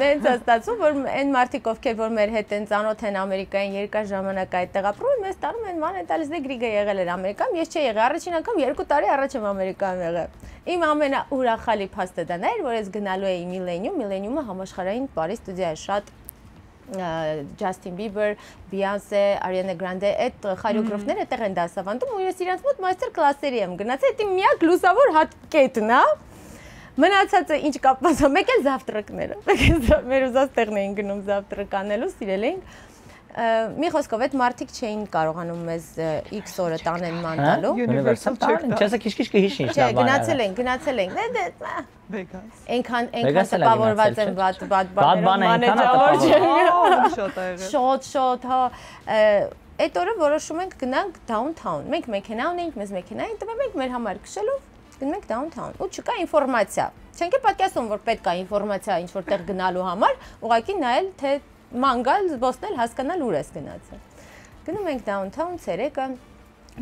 Նենց ստացվում, որ այն մարդիկ, ովքեր որ մեր հետ են ծանոթ են Ամերիկային երկար ժամանակ այդտեղ ապրում, մեզ տանում են ման տալիս դե Գրիգը եղել էր Ամերիկայում, ես չէի եղել, առաջին անգամ 2 տարի առաջ եմ Ամերիկայում եղել։ Իմ ամենաուրախալի փաստը դա էր, որ ես գնալու էի Միլենիումը համաշխարհային Պարի ստուդիա է, շատ Justin Bieber, Beyoncé, Ariana Grande, այդ խորեոգրաֆները այդտեղ են դասավանդում ու ես իրանց մոտ մաստեր կլասերի եմ գնացել, դա միակ լուսավոր կետն է։ Մնացածը ինչ կապված է, մեկ էլ զավտրակները։ Մեր ուզած տեղն էին գնում զավտրակ անելու, սիրել էինք։ Մի խոսքով այդ մարդիկ չէին կարողանում մեզ X օրը տանեն ման տալու։ Universal տան, չես քիչ կհիշի ինչ լավ։ Գնացել ենք։ Vegas։ Այնքան տպավորված եմ բադ մանեջավոր չեմ։ Շոտ, հա։ Այդ օրը որոշում ենք գնանք downtown։ Մենք մեքենա ունեինք, մեզ մեքենային տվել ենք մեր համար քշելով, գնում ենք downtown։ Ու չկա ինֆորմացիա։ Չենք պատկասում, որ պետք է ինֆորմացիա ինչ որտեղ գնալու համար, ուղղակի նայել թե ման գալ, զբոսնել, հասկանալ ուր ես գնացել։ Գնում ենք downtown ցերեկը,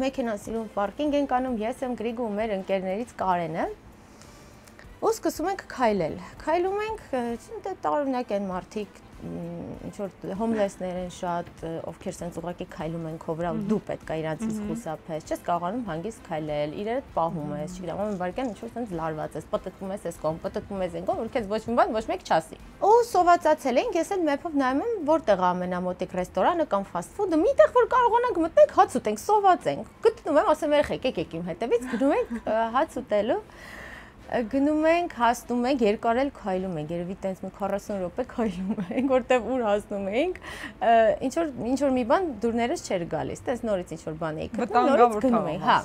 մեքենա սիրուն պարկինգ ենք անում, ես եմ Գրիգը ու մեր ընկերներից Կարենը։ Ու սկսում ենք քայլել։ Քայլում ենք, տարօրինակ են մարդիկ, ինչ որ հոմլեսներ են շատ, ովքեր sense ուղղակի քայլում են քո վրա ու դու պետք է իրանցից խուսափես, չես կարողանում հանգիստ քայլել, իրարդ պահում ես, չգիտեմ, ամեն վարքյան ինչ որ sense լարված ես, պտտվում ես այս կողմ, պտտվում ես այն կողմ, որ քեզ ոչ մի բան, ոչ մեկ չասի։ Ու սովածացել ենք, ես էլ մեփով նայում եմ, որտեղ է ամենամոտիկ ռեստորանը կամ fast food-ը, միտեղ որ կարողանանք մտնենք հաց ուտենք, սոված ենք։ Գտնում եմ, ասեմ երեխեք, եկեք իմ հետևից, գնում ենք հաց ուտելու։ Գնում ենք, հասնում ենք, երկարել քայլում ենք, երևի տենց մի 40 րոպե քայլում ենք, որտեղ ուր հասնում ենք, ինչ որ մի բան դուրներս չէր գալիս, տենց նորից ինչ որ բան էի գտնում, նորից գնում ենք, հա։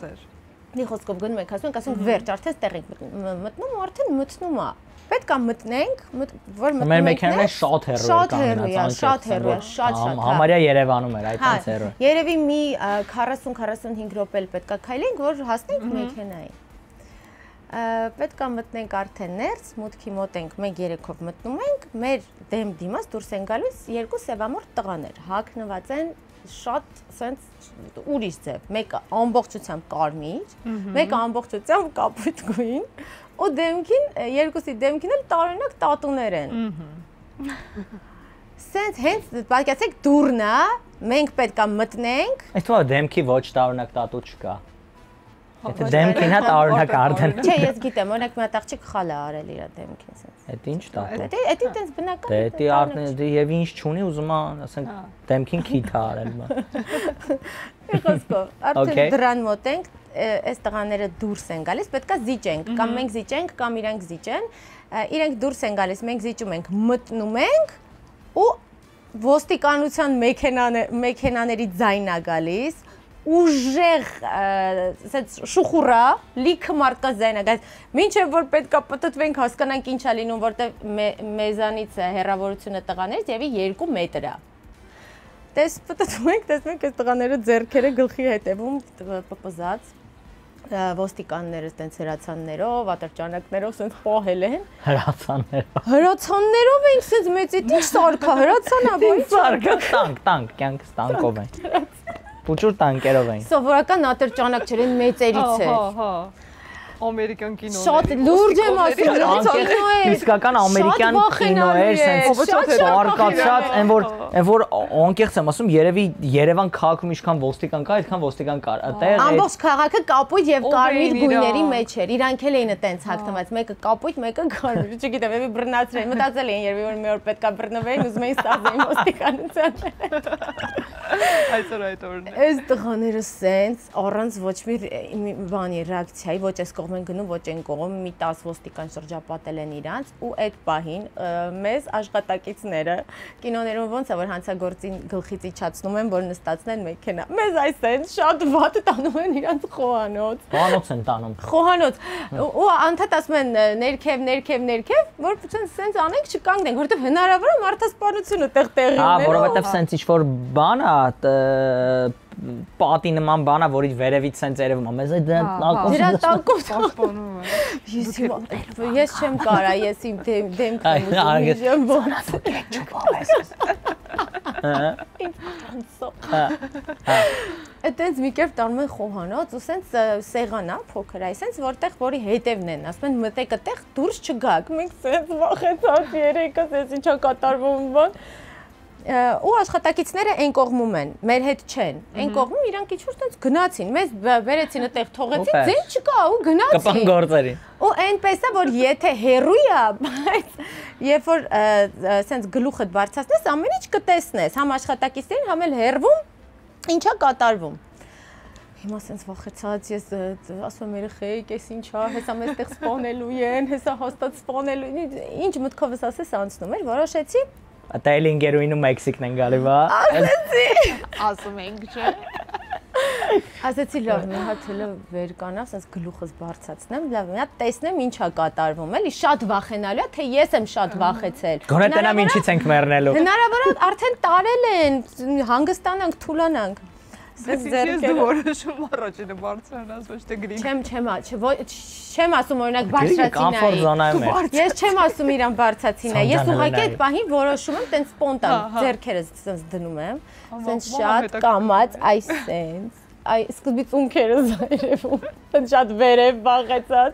Մի խոսքով գնում ենք, ասում ենք վերջ, արդեն ստեղ ենք մտնում ու արդեն մտնում է։ Պետք է մտնենք, որ մտնենք։ Մեր մեքենաները շատ հեռու էր շատ։ Համարյա Երևանում էր այդպես հեռու։ Երևի մի 40-45 րոպե էլ պետք է քայլենք, որ հասնենք մեքենային։ Պետք է մտնենք արդեն ներս, մուտքի մոտ ենք, մենք երեքով մտնում ենք, մեր դեմ դիմաց դուրս են գալիս 2 սևամորթ տղաներ, հագնված են շատ սենց ուրիշ ձև, մեկը ամբողջությամբ կարմիր, մեկը ամբողջությամբ կապույտ գույն, ու դեմքին, երկուսի դեմքին էլ տարօրինակ տատուներ են։ Սենց հենց պատկերացեք դուրն է, մենք պետք է մտնենք։ Այս թվա դեմքի ոչ տարօրինակ տատու չկա։ Եթե դեմքին հա տարօրինակ արդեն։ Չէ, ես գիտեմ, օրինակ մի հատ աղջիկ խալ է արել իր դեմքին սենց։ Էդ ինչ տատու։ Դա տենց բնական։ Դա արդեն եւ ինչ չունի, ուզում է, ասենք, դեմքին քիթ արել բա։ Խոսքով, արդեն դրան մոտենք, այս տղաները դուրս են գալիս, պետքա զիջենք, կամ մենք զիջենք, կամ իրենք զիջեն։ Իրենք դուրս են գալիս, մենք զիջում ենք, մտնում ենք ու ոստիկանության մեքենաների ձայնն է գալիս, ուժեղ, ասած շուխուրա, լիքը մարդկանց ձայնն է գալիս, մինչև որ պետքա պտտվենք, հասկանանք ինչ է լինում, որտեղ մեզանից հեռավորությունը տղաներից եւի 2 մետր է։ Տես պտտվում ենք, տեսնում ենք այս տղաները ձեռքերը գլխի հետևում պպզած, ոստիկանները տենց հրացաններով, ատրճանակներով սենց պահել են։ Հրացաններով ենք սենց մեծի ինչ սարքա, հրացանա, բա ինչ սարքա, տանկ, կյանքս տանկով են։ Փուճուր տանկերով են։ Սովորական ատրճանակ չէ, մեծերից է։ Ամերիկյան կինոներ։ Շատ լուրջ եմ ասում, իսկական ամերիկյան կինոեր, սենց սարկացած, այն որ անկեղծ եմ ասում, երևի Երևան քաղաքում ինչքան ոստիկան կա, այդքան ոստիկան կար։ Ամբողջ քաղաքը կապույտ եւ կարմիր գույների մեջ էր։ Իրանք էլ էին այտենց հագնված, մեկը կապույտ, մեկը կարմիր։ Չգիտեմ, եւի բռնացրել, մտածել էին, երևի որ մի օր պետքա բռնվեին, ուզում էին ստացեին ոստիկանության։ Այսօր այդ օրն է։ Այս տղաները սենց առանց ոչ մի բանի ռեակցիայի, ոչ այս կողմ են գնում, ոչ այն կողմ, մի 10 ոստիկան շրջապատել են իրանց ու այդ պահին մեզ աշխատակիցները կինոներում ոնց է որ հանցագործին գլխից իջացնում են, որ նստացնեն մեքենա։ Մեզ այսպես շատ վատ տանում են իրանց խոհանոց։ Խոհանոց են տանում։ Խոհանոց։ Ու անդադ ասում են ներքև, որ սենց անենք չկանգնենք, որովհետև հնարավոր է մարդասպանությունը տեղի ունենա։ Որովհետև սենց ինչ-որ բան է, պատի նման բան է, որից վերևից սենց երևում է, մեզ այդ դրա տակով պաշտպանում է։ Ես չեմ կարա, ես իմ դեմքն եմ ոնց։ Այդտենց մի կերպ տանում են խոհանոց ու սենց սեղան է փոքր, այսպես որտեղ որի հետևն են, ասում են մտեք այդտեղ դուրս չգաք, մենք սենց վախեցած երեքս էս ինչա կատարվում բան։ Ու աշխատակիցները այն կողմում են, մեր հետ չեն։ Այն կողմում իրանք ինչ-որ տենց գնացին, մեզ բերեցին այդտեղ թողեցին, ձեն չկա ու գնացին։ Կպան գործերի։ Ու այնպես է որ եթե հերույ է, բայց երբ որ սենց գլուխդ բարձրացնես, ամեն ինչ կտեսնես, համ աշխատակիցներին, համ էլ հերվում, ինչա կատարվում։ Հիմա սենց վախեցած ես ասում եմ երեխեք, էս ինչա, հեսա մեզ տեղ սպանելու են, հեսա հաստատ սպանելու, ինչ մտքովս ասես անցնում էր, որոշեցի Այլ ինգերուինու Մեքսիկն են գալի, բա։ Ասում ենք, չէ։ Ասեցի լավ, մի հատ հələ վեր կանա, ասես գլուխս բարձրացնեմ, լավ, մի հատ տեսնեմ ինչա կատարվում, էլի շատ վախենալու է, թե ես եմ շատ վախեցել։ Գոնե տենամ ինչից ենք մեռնելու։ Հնարավոր է արդեն տարել են, հանգստանանք, թուլանանք։ Ես դու որոշում առաջինը բարձրանաս, ոչ թե գրին։ Չեմ ասում օրինակ բարձրացինայի։ Ես չեմ ասում իրան բարձրացինայի։ Ես ուղղակի այդ պահին որոշում եմ տենց սպոնտան ձեռքերս տենց դնում եմ, տենց շատ կամած, այսպես, այ սկզբից ունքերս երևում, տենց շատ վերև վախեցած։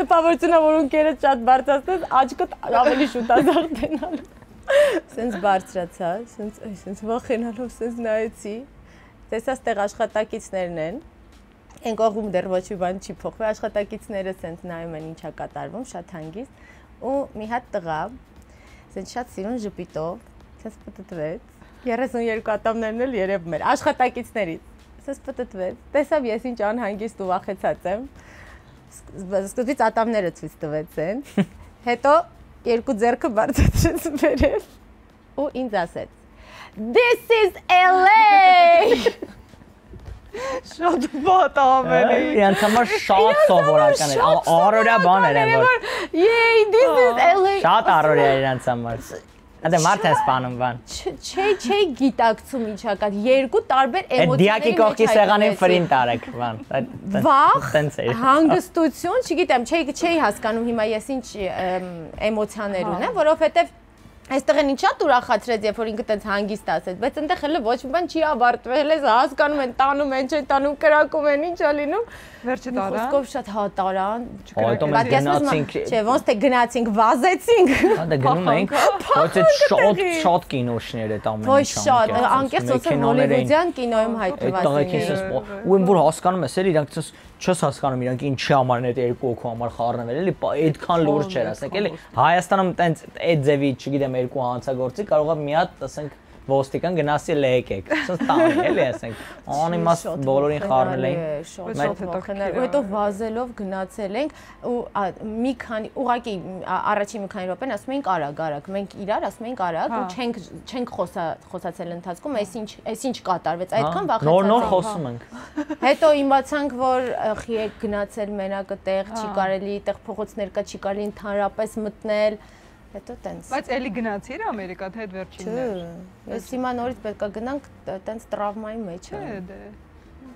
Տպավորությունա որ ունքերս շատ բարձրացնես, աչքդ ավելի շուտ ազատենալու։ Սենց բարձրացա, սենց վախենալով սենց նայեցի։ Տեսա ստեղ աշխատակիցներն են, այն կողմում դեռ ոչ մի բան չի փոխվել, աշխատակիցները սենց նայում են ինչա կատարվում, շատ հանգիստ, ու մի հատ տղա, սենց շատ սիրուն ժպիտով, սենց պտտվեց, 32 ատամներն էլ երևում էր, աշխատակիցներից, սենց պտտվեց, տեսավ ես ինչ անհանգիստ ու վախեցած եմ, սկզբից ատամները ցույց տվեց են, հետո երկու ձեռքը բարձրացրեց վերև ու ինձ ասեց This is LA Շատ վատ ամենի Իրանց համար շատ սովորական էր, առօրյա բաներ են որ Yay, this is LA Շատ առօրյա իրանց համար Այդ մարդ է սպանում բան Չէ գիտակցում ինչա կա երկու տարբեր էմոցիաների մեջ Դիակի կողքի սեղանին ֆրին տարեք բան Վախ, հանգստություն, չգիտեմ, չէի հասկանում հիմա ես ինչ էմոցիաներ ունեմ, որովհետև Այստեղ են ինչ շատ ուրախացրեց, երբ որ ինքը տենց հանգիստ ասեց, բայց այնտեղ հələ ոչ մի բան չի ավարտվել, ես հասկանում են, տանում են, չեն տանում, կրակում են, ինչ է լինում։ Վերջը տարան։ Խոսքով շատ հա տարան։ Հետո մենք գնացինք, չէ, ոնց թե գնացինք, վազեցինք։ Հա դա գնում ենք, ոչ այդ շատ կինոշներ այդ ամեն ինչը։ Ոչ շատ, անկեղծ ասեմ հոլիվուդյան կինոյում հայտնված են։ Ու եմ որ հասկանում ես, էլի իրանք չես հասկանում իրանք ինչի համար են այդ երկու օքու համար խառնվել, էլի այդքան լուրջ չէր, ասենք էլի Հայաստանում տենց այդ ձևի, չգիտեմ, երկու հանցագործի կարողա մի հատ, ասենք ոստիկան գնասի լեկեք, ասես տանի էլի ասենք, անիմաստ բոլորին խառնել էին, ու հետո վազելով գնացել ենք ու մի քանի ուղղակի առաջին մի քանի րոպեն ասում էինք արագ, մենք իրար ասում էինք արագ ու չենք խոսացել ընթացքում, այս ինչ կատարվեց, այդքան վախեցած նոր խոսում ենք։ Հետո իմացանք, որ խի եք գնացել մենակ այդտեղ, չի կարելի, այդտեղ փողոցներ կա, չի կարելի ընդհանրապես մտնել։ Հետո տենց։ Բայց էլի գնացիր Ամերիկա, թե այդ վերջիններ։ Չէ, ես հիմա նորից պետք է գնանք տենց տրավմայի մեջ։ Չէ, դե։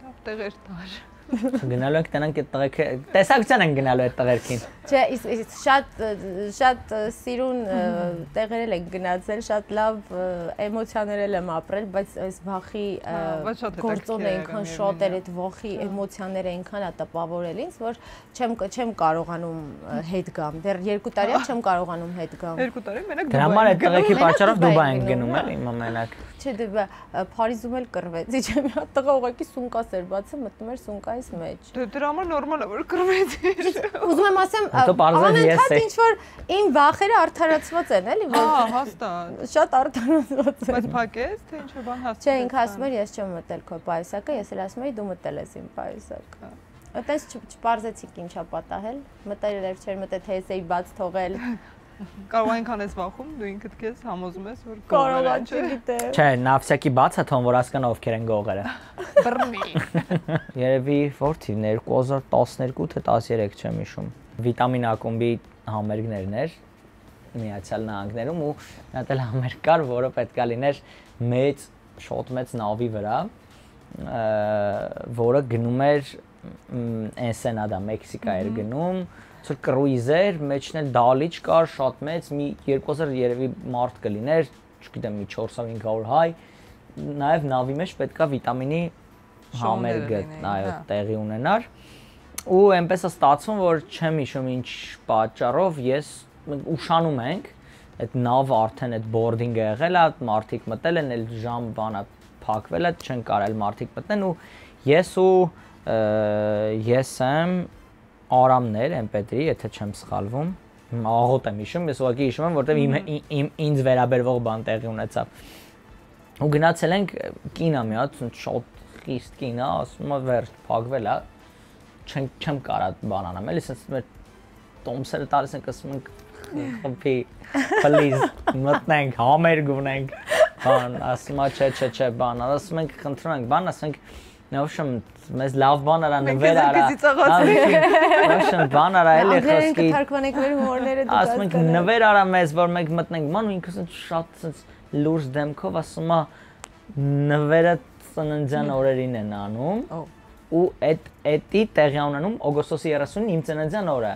Լավ տեղեր տար։ Գնալու եք տնանք այդ տղերքը, տեսակցության են գնալու այդ տղերքին։ Չէ, շատ սիրուն տեղեր են գնացել, շատ լավ էմոցիաներ եմ ապրել, բայց այս վախի գործոնը այնքան շատ էր, այդ վախի էմոցիաները այնքան տպավորել ինձ, որ չեմ կարողանում հետ գամ։ Դեռ 2 տարի չեմ կարողանում հետ գամ։ 2 տարի մենակ Դրա համար այդ տղերքի պատճառով Դուբայ են գնում էլի մենակ։ Չէ, դե Փարիզում էլ կռվեցի, չէ, մի հատ տղա ուղղակի սունկաս էր բացը, մտնում էր սունկայից մեջ։ Դրա համար նորմալ է, որ կռվեցիր։ Ուզում եմ ասեմ, անընդհատ ինչ որ իմ վախերը արդարացված են, էլի, որ Հա, հաստատ։ Շատ արդարացված են։ Բայց փակես, թե ինչ որ բան հաստատ։ Չէ, ինքը ասում էր, ես չեմ մտել քո պայուսակը, ես էլ ասում էի դու մտել ես իմ պայուսակը։ Այդպես չպարզեցիք ինչա պատահել, մտել էր չէր մտել, թե ես էի բաց թողել։ Կարող այնքան ես վախում, դու ինքդ քեզ համոզում ես, որ կարող է, չգիտեմ։ Չէ, նավսյակի բաց է թվում, որ հասկանա ովքեր են գողերը։ բռնի։ Երևի որ թիվն 2012 թե 13 չեմ հիշում։ Վիտամին ակումբի համերգներն էր Միացյալ Նահանգներում ու մի հատ էլ համերգ կար, որը պետքա լիներ մեծ, շատ մեծ նավի վրա, որը գնում էր Ensenada, Մեքսիկա էր գնում, ցույց կրուիզեր, մեջն էլ դալիճ կար, շատ մեծ, մի 2000 երևի մարդ կլիներ, չգիտեմ, մի 400-500 հայ, նաև նավի մեջ պետքա վիտամինի համերգը, այո, տեղի ունենար։ Ու այնպես է ստացվում, որ չեմ հիշում ինչ պատճառով ես ուշանում ենք, այդ նավը արդեն այդ բորդինգը եղել է, մարդիկ մտել են, էլ ժամ բանա փակվել է, չեն կարել մարդիկ մտնեն ու ես եմ Արամներ MP3, եթե չեմ սխալվում, աղոտ եմ հիշում, ես ուղղակի հիշում եմ, որտեղ ինձ վերաբերվող բան տեղի ունեցավ։ Ու գնացել ենք կինա մի հատ, շատ խիստ կինա, ասում է վերջ փակվել է, չեմ կարա բան անեմ, էլի ասես մեր տոմսերը տալիս ենք, ասում ենք խփի, please մտնենք, համերգ ունենք, բան, ասում է չէ, բան, ասում ենք խնդրում ենք, բան, ասենք Նոշեմ, մեզ լավ բան արա նվեր արա։ Նոշեմ, բան արա էլի խոսքի։ Անգլերեն կթարգմանենք մեր հումորները դուք ասում ենք նվեր արա մեզ, որ մենք մտնենք ման ու ինքս շատ լուրջ դեմքով ասում է նվերը ծննդյան օրերին են անում։ Ու էդի տեղի ունենում օգոստոսի 30-ին իմ ծննդյան օրը։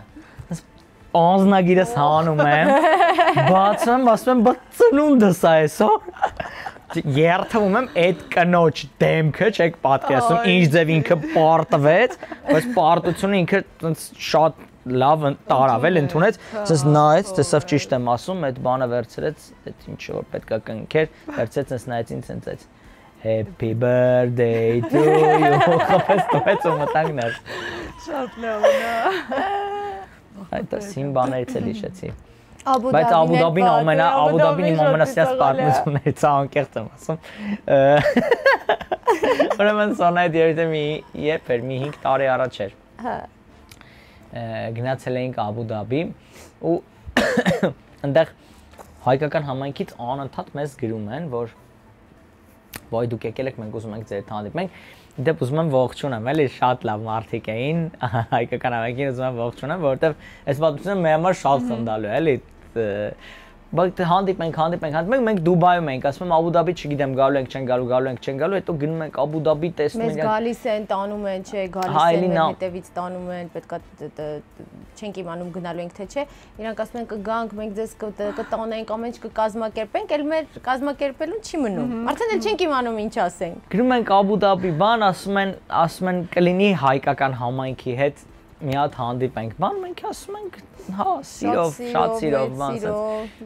Անձնագիրս հանում եմ, բացում եմ, ասում եմ, բա ծնունդս է այսօր։ Երթվում եմ այդ կնոջ դեմքը, չեք պատկերացնում, ինչ ձև ինքը պարտվեց, բայց պարտությունը ինքը շատ լավ տարավ էլ ընդունեց, ասես նայեց, տեսավ ճիշտ եմ ասում, այդ բանը վերցրեց, այդ ինչ որ պետքա կնքեր, վերցրեց, ասես նայեց ինձ ցենց Happy birthday to you, խփեց տվեց ու մտանք ներ։ Շատ լավ է։ Այդ սին բաներից էլ հիշեցի։ Բայց Abu Dhabi-ն իմ ամենասիրած պատմություններից է, անկեղծ եմ ասում։ Ուրեմն Սոնայդ երբ էր, մի 5 տարի առաջ էր։ Հա։ Գնացել էինք Abu Dhabi ու այնտեղ հայկական համայնքից անընդհատ մեզ գրում են, որ ոյ դուք եկել եք, մենք ուզում ենք ձեր հանդիպենք։ Դեպ ուզում եմ ողջունեմ, էլի շատ լավ մարդիկ էին, հայկական համայնքին ուզում եմ ողջունեմ, որովհետև այս պատմությունը մեր համար շատ խնդալու է, էլի Բայց հանդիպենք, մենք Դուբայում ենք, ասում եմ Աբու Դաբի չգիտեմ, գալու ենք, չեն գալու, հետո գնում ենք Աբու Դաբի տեսնում ենք։ Մեզ գալիս են, տանում են, չէ, գալիս են, հետևից տանում են, պետքա չենք իմանում գնալու ենք թե չէ։ Իրանք ասում են կգանք, մենք ձեզ կտանենք, ամեն ինչ կկազմակերպենք, էլ մեր կազմակերպելուն չի մնում։ Արդեն էլ չենք իմանում ինչ ասենք։ Գնում ենք Աբու Դաբի, բան ասում են կլինի հայկական համայնքի հետ մի հատ հանդիպենք, բան մենք ասում ենք, հա, սիրով, շատ սիրով, բան,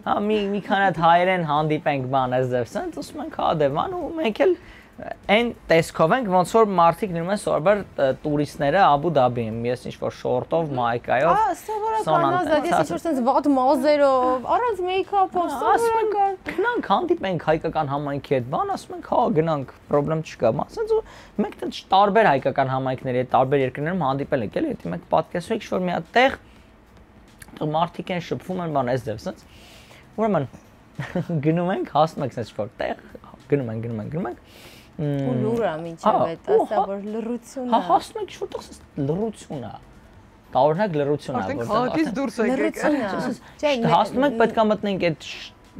հա, մի քանի հատ հայերեն հանդիպենք, բան, այսպես, սենց ասում ենք, հա, դե, բան, ու մենք էլ այն տեսքով ենք, ոնց որ մարդիկ նույնպես սովորաբար տուրիստները Աբու Դաբի են, ես ինչ-որ շորտով, մայկայով, սովորական ազատ, ես ինչ-որ սենց վատ մազերով, առանց մեյքափով, սովորական։ Գնանք հանդիպենք հայկական համայնքի հետ, բան, ասում ենք, հա, գնանք, պրոբլեմ չկա, բան, սենց ու մենք տենց տարբեր հայկական համայնքների հետ, տարբեր երկրներում հանդիպել ենք, էլի, հետո մենք պատկերացնում ենք, որ մի հատ տեղ մարդիկ են շփվում են, բան, այսպես, սենց։ Ուրեմն գնում ենք, հասնում ենք սենց որ տեղ, գնում ենք ու լուրը մինչև այդ ասա որ լռություն է։ Հա, հասնում ենք ինչ-որտեղ լռություն է։ Տարօրինակ լռություն է, որտեղ քաղաքից դուրս եկեք։ Հասնում ենք պետք է մտնենք այդ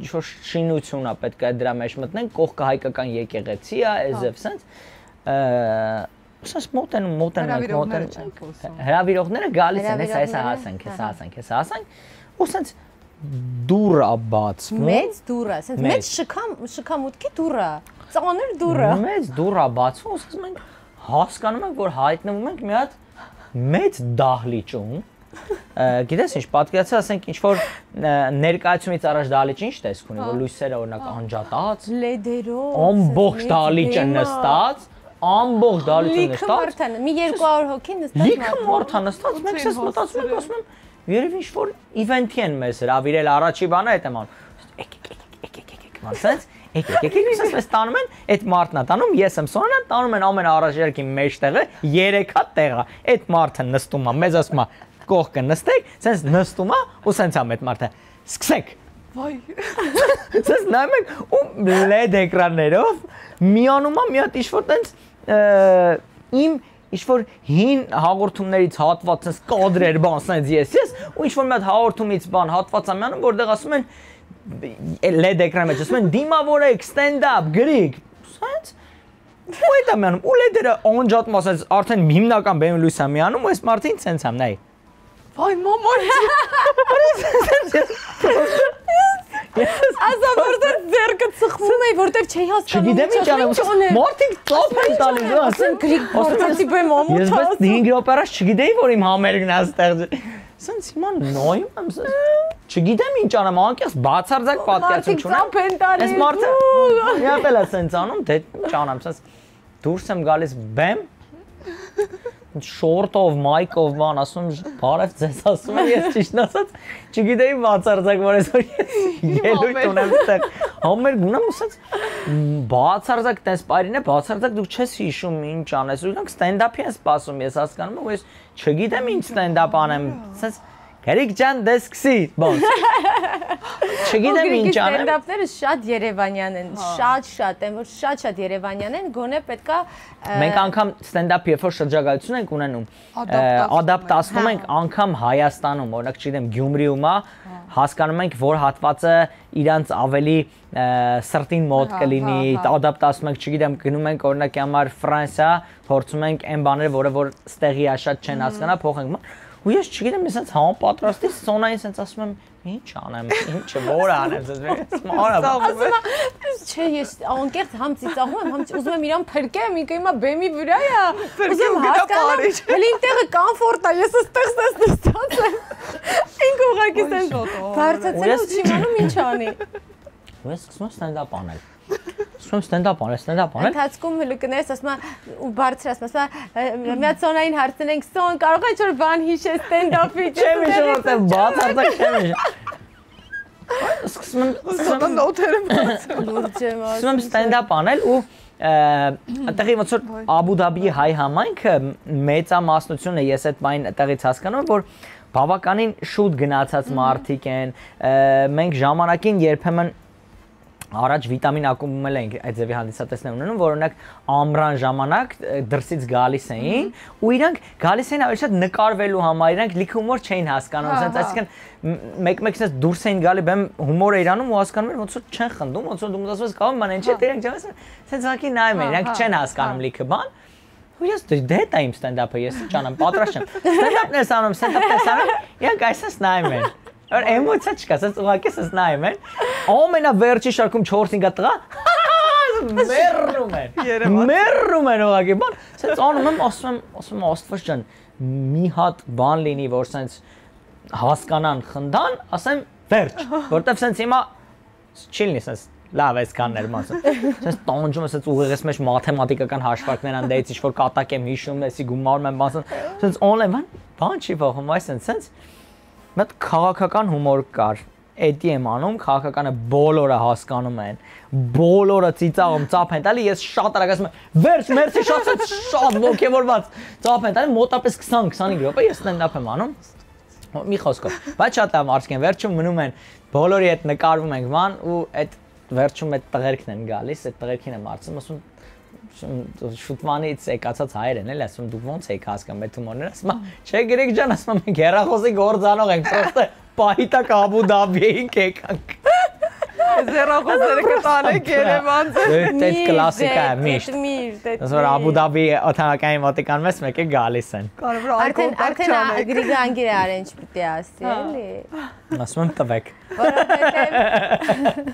ինչ-որ շինությունը, պետք է դրա մեջ մտնենք, կողքը հայկական եկեղեցի է, այզև սենց։ Սենց մոտենում ենք։ Հրավիրողները գալիս են, հեսա հասանք, ու սենց դուռ է բացվում։ Մեծ դուռ է, սենց մեծ շքամուտքի դուռ է, ծանր դուռ է։ Մեծ դուռ է բացվում, ասես մենք հասկանում ենք, որ հայտնվում ենք մի հատ մեծ դահլիճում։ Գիտես ինչ, պատկերացրու, ասենք ինչ որ ներկայացումից առաջ դահլիճը ինչ տեսք ունի, որ լույսերը օրինակ անջատած, լեդերով, ամբողջ դահլիճը նստած, ամբողջ դահլիճը նստած։ Մի 200 հոգի նստած։ Լիքը մարդ է նստած, մենք էս մտածում ենք, ասում եմ, երևի ինչ որ իվենթի են մեզ հրավիրել, առաջի բանը այդ եմ անում։ Եկեք, ոնց եկեք, այսպես տանում են, այդ մարդն է տանում, ես եմ Սոնան, տանում են ամեն առաջերքի մեջտեղը 3 հատ տեղը։ Այդ մարդը նստում է, մեզ ասում է, կողքը նստեք, սենց նստում է ու սենց ամ այդ մարդը։ Սկսեք։ Վայ։ Սենց նայում եք ու LED էկրաններով միանում է մի հատ ինչ-որ տենց իմ ինչ-որ հին հաղորդումներից հատված սենց կադրեր բան սենց ես ու ինչ-որ մի հատ հաղորդումից բան հատված է միանում, որտեղ ասում են LED էկրանի մեջ ասում են դիմավորեք, stand up, գրիկ, սենց ու այդ է միանում, ու LED-երը անջատում ասենց արդեն հիմնական բեմ լույս է միանում ու այս մարդին սենց եմ, նայ։ Վայ, մամա։ Ասա որտեղ ձեռքը ծխվում է, որտեղ չէի հասկանում։ Չգիտեմ ինչ անեմ, մարդիկ ծափ են տալիս, ասեն գրիկ գործի բեմ ամոթ։ Ես բայց 5 րոպե առաջ չգիտեի, որ իմ համերգն է այստեղ։ Սենց հիմա նայում եմ, չգիտեմ ինչ անեմ, անկեղծ բացարձակ պատկերացում չունեմ։ Այս մարդը մի հատ էլ է սենց անում, դե ինչ անեմ, սենց դուրս եմ գալիս բեմ շորտով, մայկով, բան, ասում եմ, բարև ձեզ ասում եմ, ես ճիշտ ասած, չգիտեի բացարձակ, որ այսօր ես ելույթ ունեմ ստեղ, համերգ ունեմ, ասած, բացարձակ տես պայրին է, բացարձակ դուք չես հիշում ինչ անես, ու իրանք ստենդափի են սպասում, ես հասկանում եմ, ու ես չգիտեմ ինչ ստենդափ անեմ, ասած, Գերիկ ջան, դե սկսի, բոս։ Չգիտեմ ինչ անեմ։ Ստենդափները շատ երևանյան են, շատ են, որ շատ երևանյան են, գոնե պետքա Մենք անգամ ստենդափ երբ որ շրջագայություն ենք ունենում, ադապտացնում ենք անգամ Հայաստանում, օրինակ չգիտեմ Գյումրիում է, հասկանում ենք, որ հատվածը իրանց ավելի սրտին մոտ կլինի, ադապտացնում ենք, չգիտեմ, գնում ենք օրինակի համար Ֆրանսիա, փորձում ենք այն բաները, որը որ ստեղի է շատ չեն հասկանա, փոխենք։ Ու ես չգիտեմ, ես հենց համապատրաստի Սոնային հենց ասում եմ, ինչ անեմ, ինչը, որ անեմ, ես մարա։ Ասում եմ, չէ, ես անկեղծ համ ծիծաղում եմ, համ ուզում եմ իրան փրկեմ, ինքը հիմա բեմի վրա է, ուզում եմ հասկանամ, հələ իմ տեղը կոմֆորտ է, ես այստեղ նստած եմ։ Ինքը ուղղակի սենց բարձրացել ու չիմանում ինչ անի։ Ու ես սկսում եմ ստենդափ անել։ Սկսում եմ ստենդափ անել։ Ընթացքում լկներս ասում եմ ու բարձրացնում, ասում եմ մի հատ Սոնային հարցնենք, Սոն կարող է ինչ-որ բան հիշել ստենդափի։ Չեմ հիշում, որտեղ բացարձակ չեմ հիշում։ Սկսում եմ նոթերը բացում։ Լուրջ եմ ասում։ Սկսում եմ ստենդափ անել ու այդտեղի ոնց որ Աբու Դաբիի հայ համայնքը մեծամասնությունը ես այդ բան այդտեղից հասկանում եմ, որ բավականին շուտ գնացած մարդիկ են, մենք ժամանակին երբեմն առաջ վիտամին ակումուլել ենք այդ ձևի հանդիսատեսներ ունենում, որ օրինակ ամռան ժամանակ դրսից գալիս էին ու իրանք գալիս էին ավելի շատ նկարվելու համար, իրանք լիքը հումոր չէին հասկանում, ասենց այսինքն մեկ-մեկ sense դուրս էին գալի, բեմ հումոր է իրանում ու հասկանում են ոնց որ չեն խնդում, ոնց որ դու մտածում ես կապ ման ինչ է, դրանք ջանես sense ակի նայում են, իրանք չեն հասկանում լիքը բան։ Ու ես դե դա իմ ստենդափը, ես ճանամ, պատրաստ եմ։ Ստենդափներ անում, իրանք այսպես նայում են։ Որ էմոցիա չկա, ասես ուղղակի ասես նայում են։ Ամենավերջի շարքում 4-5 տղա մեռնում են ուղղակի, բան, ասես անում եմ, ասում եմ Աստված ջան, մի հատ բան լինի, որ ասես հասկանան, խնդան, ասեմ վերջ, որտեվ ասես հիմա չի լինի, ասես լավ այսքաններ մասը։ Ասես տանջում ասես ուղեղից մեջ մաթեմատիկական հաշվարկներ անդեից ինչ որ կատակ եմ հիշում, էսի գումարում եմ, մասը, ասես օնլայն բան չի ողում, այսպես Մտ քաղաքական հումոր կար, էդի եմ անում, քաղաքականը բոլորը հասկանում են, բոլորը ծիծաղում, ծափ են տալի, ես շատ արագ ասում եմ, վերջ, մերսի շատ ոգևորված, ծափ են տալի, մոտապես 20-25 րոպե ես ստենդափ եմ անում, մի խոսքով, բայց շատ լավ արդյունք են, վերջում մնում են, բոլորի հետ նկարվում ենք ման ու այդ վերջում այդ տղերքն են գալիս, այդ տղերքին եմ արծում, ասում շուտմանից եկացած հայեր են, էլի ասում դուք ոնց եք հասկանում այդ հումորները, ասում չէ գրեք ջան, ասում մենք հեռախոսի գործանող ենք, պրոստը պահիտակ Աբու Դաբի ենք եկանք։ Հեռախոսները կտանեք Երևան։ Այդ կլասիկա է միշտ։ Ասում որ Աբու Դաբի օթանակային մոտիկան մեծ մեկ է գալիս են։ Կարևոր այլ արդեն գրիգը անգիր արեն չպիտի ասի, էլի։ Ասում եմ տվեք։ Որովհետև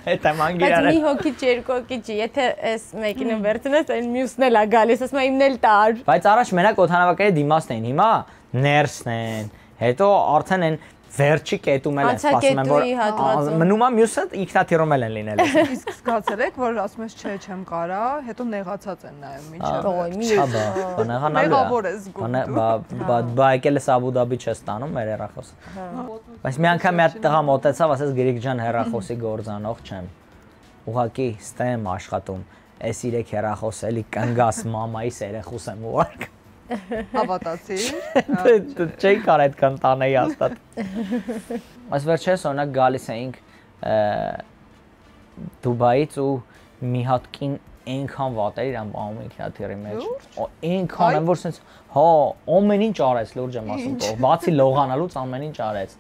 Այդ եմ անգիր Բայց արել։ մի հոգի երկու հոգի չի, եթե այս մեկին վերցնես, այն մյուսն էլ է գալիս, ասում եմ իմն էլ տար։ Բայց առաջ մենակ օթանավակների դիմացն էին, հիմա ներսն են, հետո արդեն են վերջի կետում էլ են սպասում են, որ մնում է մյուսը ինքնաթիռում են լինել։ Իսկ զգացել եք, որ ասում ես չէ, չեմ կարա, հետո նեղացած են նայում, ինչը։ Մեղավոր է զգում։ Բա եկել ես Աբու Դաբի չես տանում մեր հեռախոսը։ Բայց մի անգամ մի հատ տղա մոտեցավ, ասես Գրիգ ջան հեռախոսի գործանող չեմ։ Ուղղակի ստեմ աշխատում։ Էս 3 հեռախոս էլի կնգաս մամայիս երեխուս եմ ուղարկում։ Հավատացի։ Չէի կար այդքան տանեի հաստատ։ Այս վերջերս օրինակ գալիս էինք Դուբայից ու մի հատ կին այնքան վատ էր իրան բանում ինքնաթիռի մեջ։ Այնքան եմ որ sense հա ամեն ինչ արեց լուրջ եմ ասում, բացի լողանալուց ամեն ինչ արեց։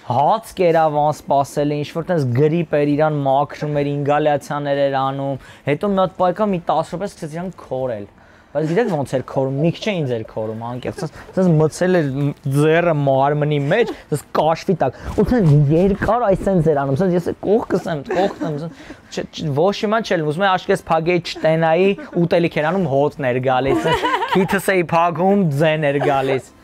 Հաց կերավ անսպասելի, ինչ որ տես գրիպ էր իրան մաքրում էր, ինգալյացիաներ էր անում, հետո մի հատ պայքա մի 10 րոպե սկսեց իրան քորել։ Բայց գիտեք ոնց էր քորում, միք չէ ինձ էր քորում, անկեղծ, ասես մցել էր ձեռը մարմնի մեջ, ասես կաշվի տակ, ու ասես երկար այսպես էր անում, ասես ես կողքս եմ, ոչ իման չել, ուզում եմ աշկես փագեի չտենայի, ուտելիք էր անում, հոտն էր գալիս, քիթս էի փագում, ձեն էր գալիս։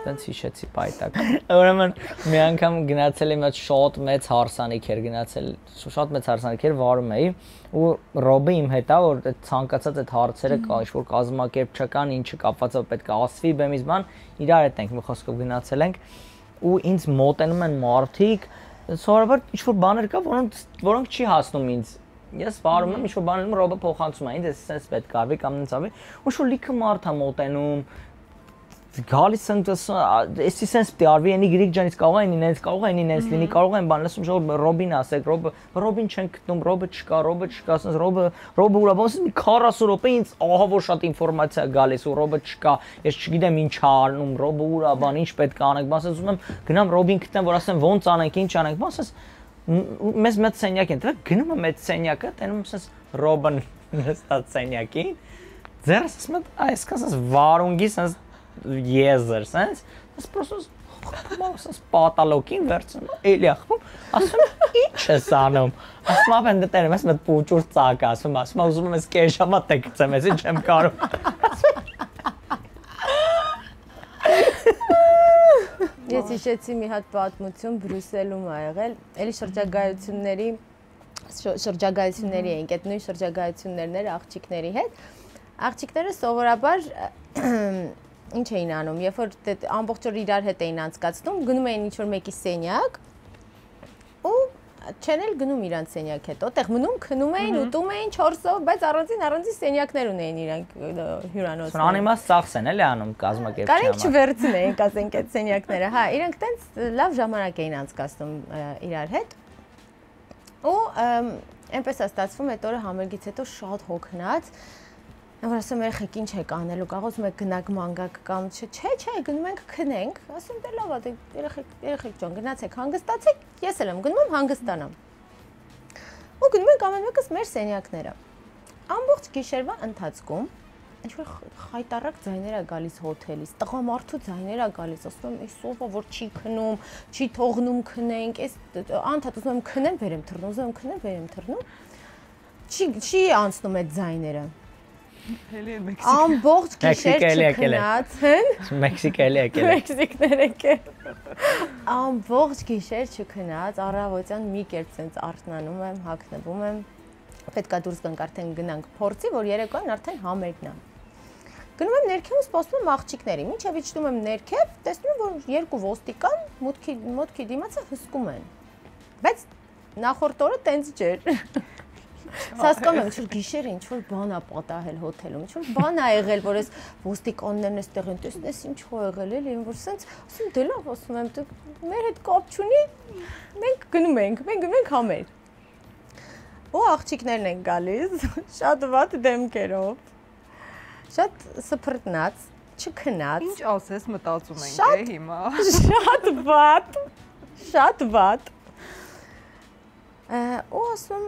Տենց հիշեցի պայտակ։ Ուրեմն մի անգամ գնացել եմ այդ շատ մեծ հարսանիք էր գնացել, շատ մեծ հարսանիք էր վարում էի ու Ռոբը իմ հետ ա որ այդ ցանկացած այդ հարցերը կա ինչ-որ կազմակերպչական ինչը կապված է պետք է ասվի բեմից բան իրար հետ ենք մի խոսքով գնացել ենք ու ինձ մոտենում են մարդիկ սովորաբար ինչ-որ բաներ կա որոնք չի հասնում ինձ Ես վարում եմ ինչ-որ բաներ Ռոբը փոխանցում է ինձ էս sense պետք արվի կամ ինձ ավի ու շո լիքը մարդ է մոտենում Գալիս են էսի sense պիտի արվի այնի Գրիգ ջանից կարող է ինձ լինի կարող են բան լսում շո Ռոբին ասեք Ռոբին չեն գտնում Ռոբը չկա ասես Ռոբը ուրա ոնց մի 40 րոպե ինձ ահա որ շատ ինֆորմացիա գալիս ու Ռոբը չկա ես չգիտեմ ինչ անում Ռոբը ուրա բան ինչ պետք է անենք բան ասես ուզում եմ գնամ Ռոբին գտնեմ որ ասեմ ոնց անենք ինչ անենք բան ասես մեզ մեծ սենյակ են տվել գնում եմ այդ սենյակը տենում ասես Ռոբն նստած սենյակին ձերս ասում եմ այսքան վարունգի sense Եզր, sense, ես պրոստոս մոսս պատալոկին վերցնում, էլի ախվում, ասում ինչ ես անում, ասում ապեն դտերեմ, ես մետ պուճուր ծակ ասում, ուզում եմ ես կեր ժամա տեքցեմ, ես ինչ եմ կարում, Ես հիշեցի մի հատ պատմություն Բրյուսելում ա եղել, էլի շրջագայությունների էինք, այդ նույն շրջագայություններն էր աղջիկների հետ, աղջիկները սովորաբար Ինչ էին անում, երբ որ ամբողջ օր իրար հետ էին անցկացնում, գնում էին ինչ-որ մեկի սենյակ ու չեն էլ գնում իրանց սենյակ հետ, այդտեղ մնում, քնում էին, ուտում էին 4-ով, բայց առանձին սենյակներ ունեին իրանք հյուրանոցները։ Անիմաց ծախս են էլի անում կազմակերպչի համար։ Կարենք չվերցնեին, ասենք այդ սենյակները, հա, իրանք տենց լավ ժամանակ էին անցկացնում իրար հետ։ Ու Այնպես է ստացվում, այդ օրը համերգից հետո շատ հոգնած, որ ասում երեխեք ինչ եք անելու, կարող ուզում եք գնաք մանգակ կամ չէ, գնում ենք քնենք, ասում դե լավ է, երեխեք ջան, գնացեք հանգստացեք, ես էլ եմ գնում հանգստանամ։ Ու գնում ենք ամեն մեկս մեր սենյակները։ Ամբողջ գիշերվա ընթացքում ինչ-որ խայտարակ ձայներ է գալիս հոթելից, տղամարդու ձայներ է գալիս, ասում եմ, այս ով է որ չի քնում, չի թողնում քնենք, այս անդադ ուզում եմ քնեմ, վերեմ թռնում, ուզում եմ քնեմ, վերեմ թռնում։ Չի անցնում այդ ձայները։ Ամբողջ գիշեր չքնած են։ Մեքսիկա էլի եկել։ Մեքսիկներ եկել։ Ամբողջ գիշեր չքնած, առավոտյան մի կերպ sense արթնանում եմ, հագնվում եմ։ Պետք է դուրս գանք արդեն գնանք փորձի, որ երեկոյան արդեն համերգն է։ Գնում եմ ներքև ու սպասում եմ աղջիկների։ Մինչև իջնում եմ ներքև, տեսնում եմ, որ երկու ոստիկան մոտքի դիմացը հսկում են։ Բայց նախորդ օրը տենց չէր։ Հասկանում եմ, ինչ-որ գիշերը ինչ-որ բան է պատահել հոթելում, ինչ-որ բան է եղել, որ այս ոստիկաններն էստեղ են, տեսնես ինչ է եղել էլի, որ սենց ասում դե լավ, ասում եմ, մեր հետ կապ չունի, մենք գնում ենք համերգ։ Ու աղջիկներն են գալիս, շատ վատ դեմքերով, շատ սփռտնած, չքնած։ Ինչ ասես մտածում ենք հիմա։ Շատ վատ։ Ու ասում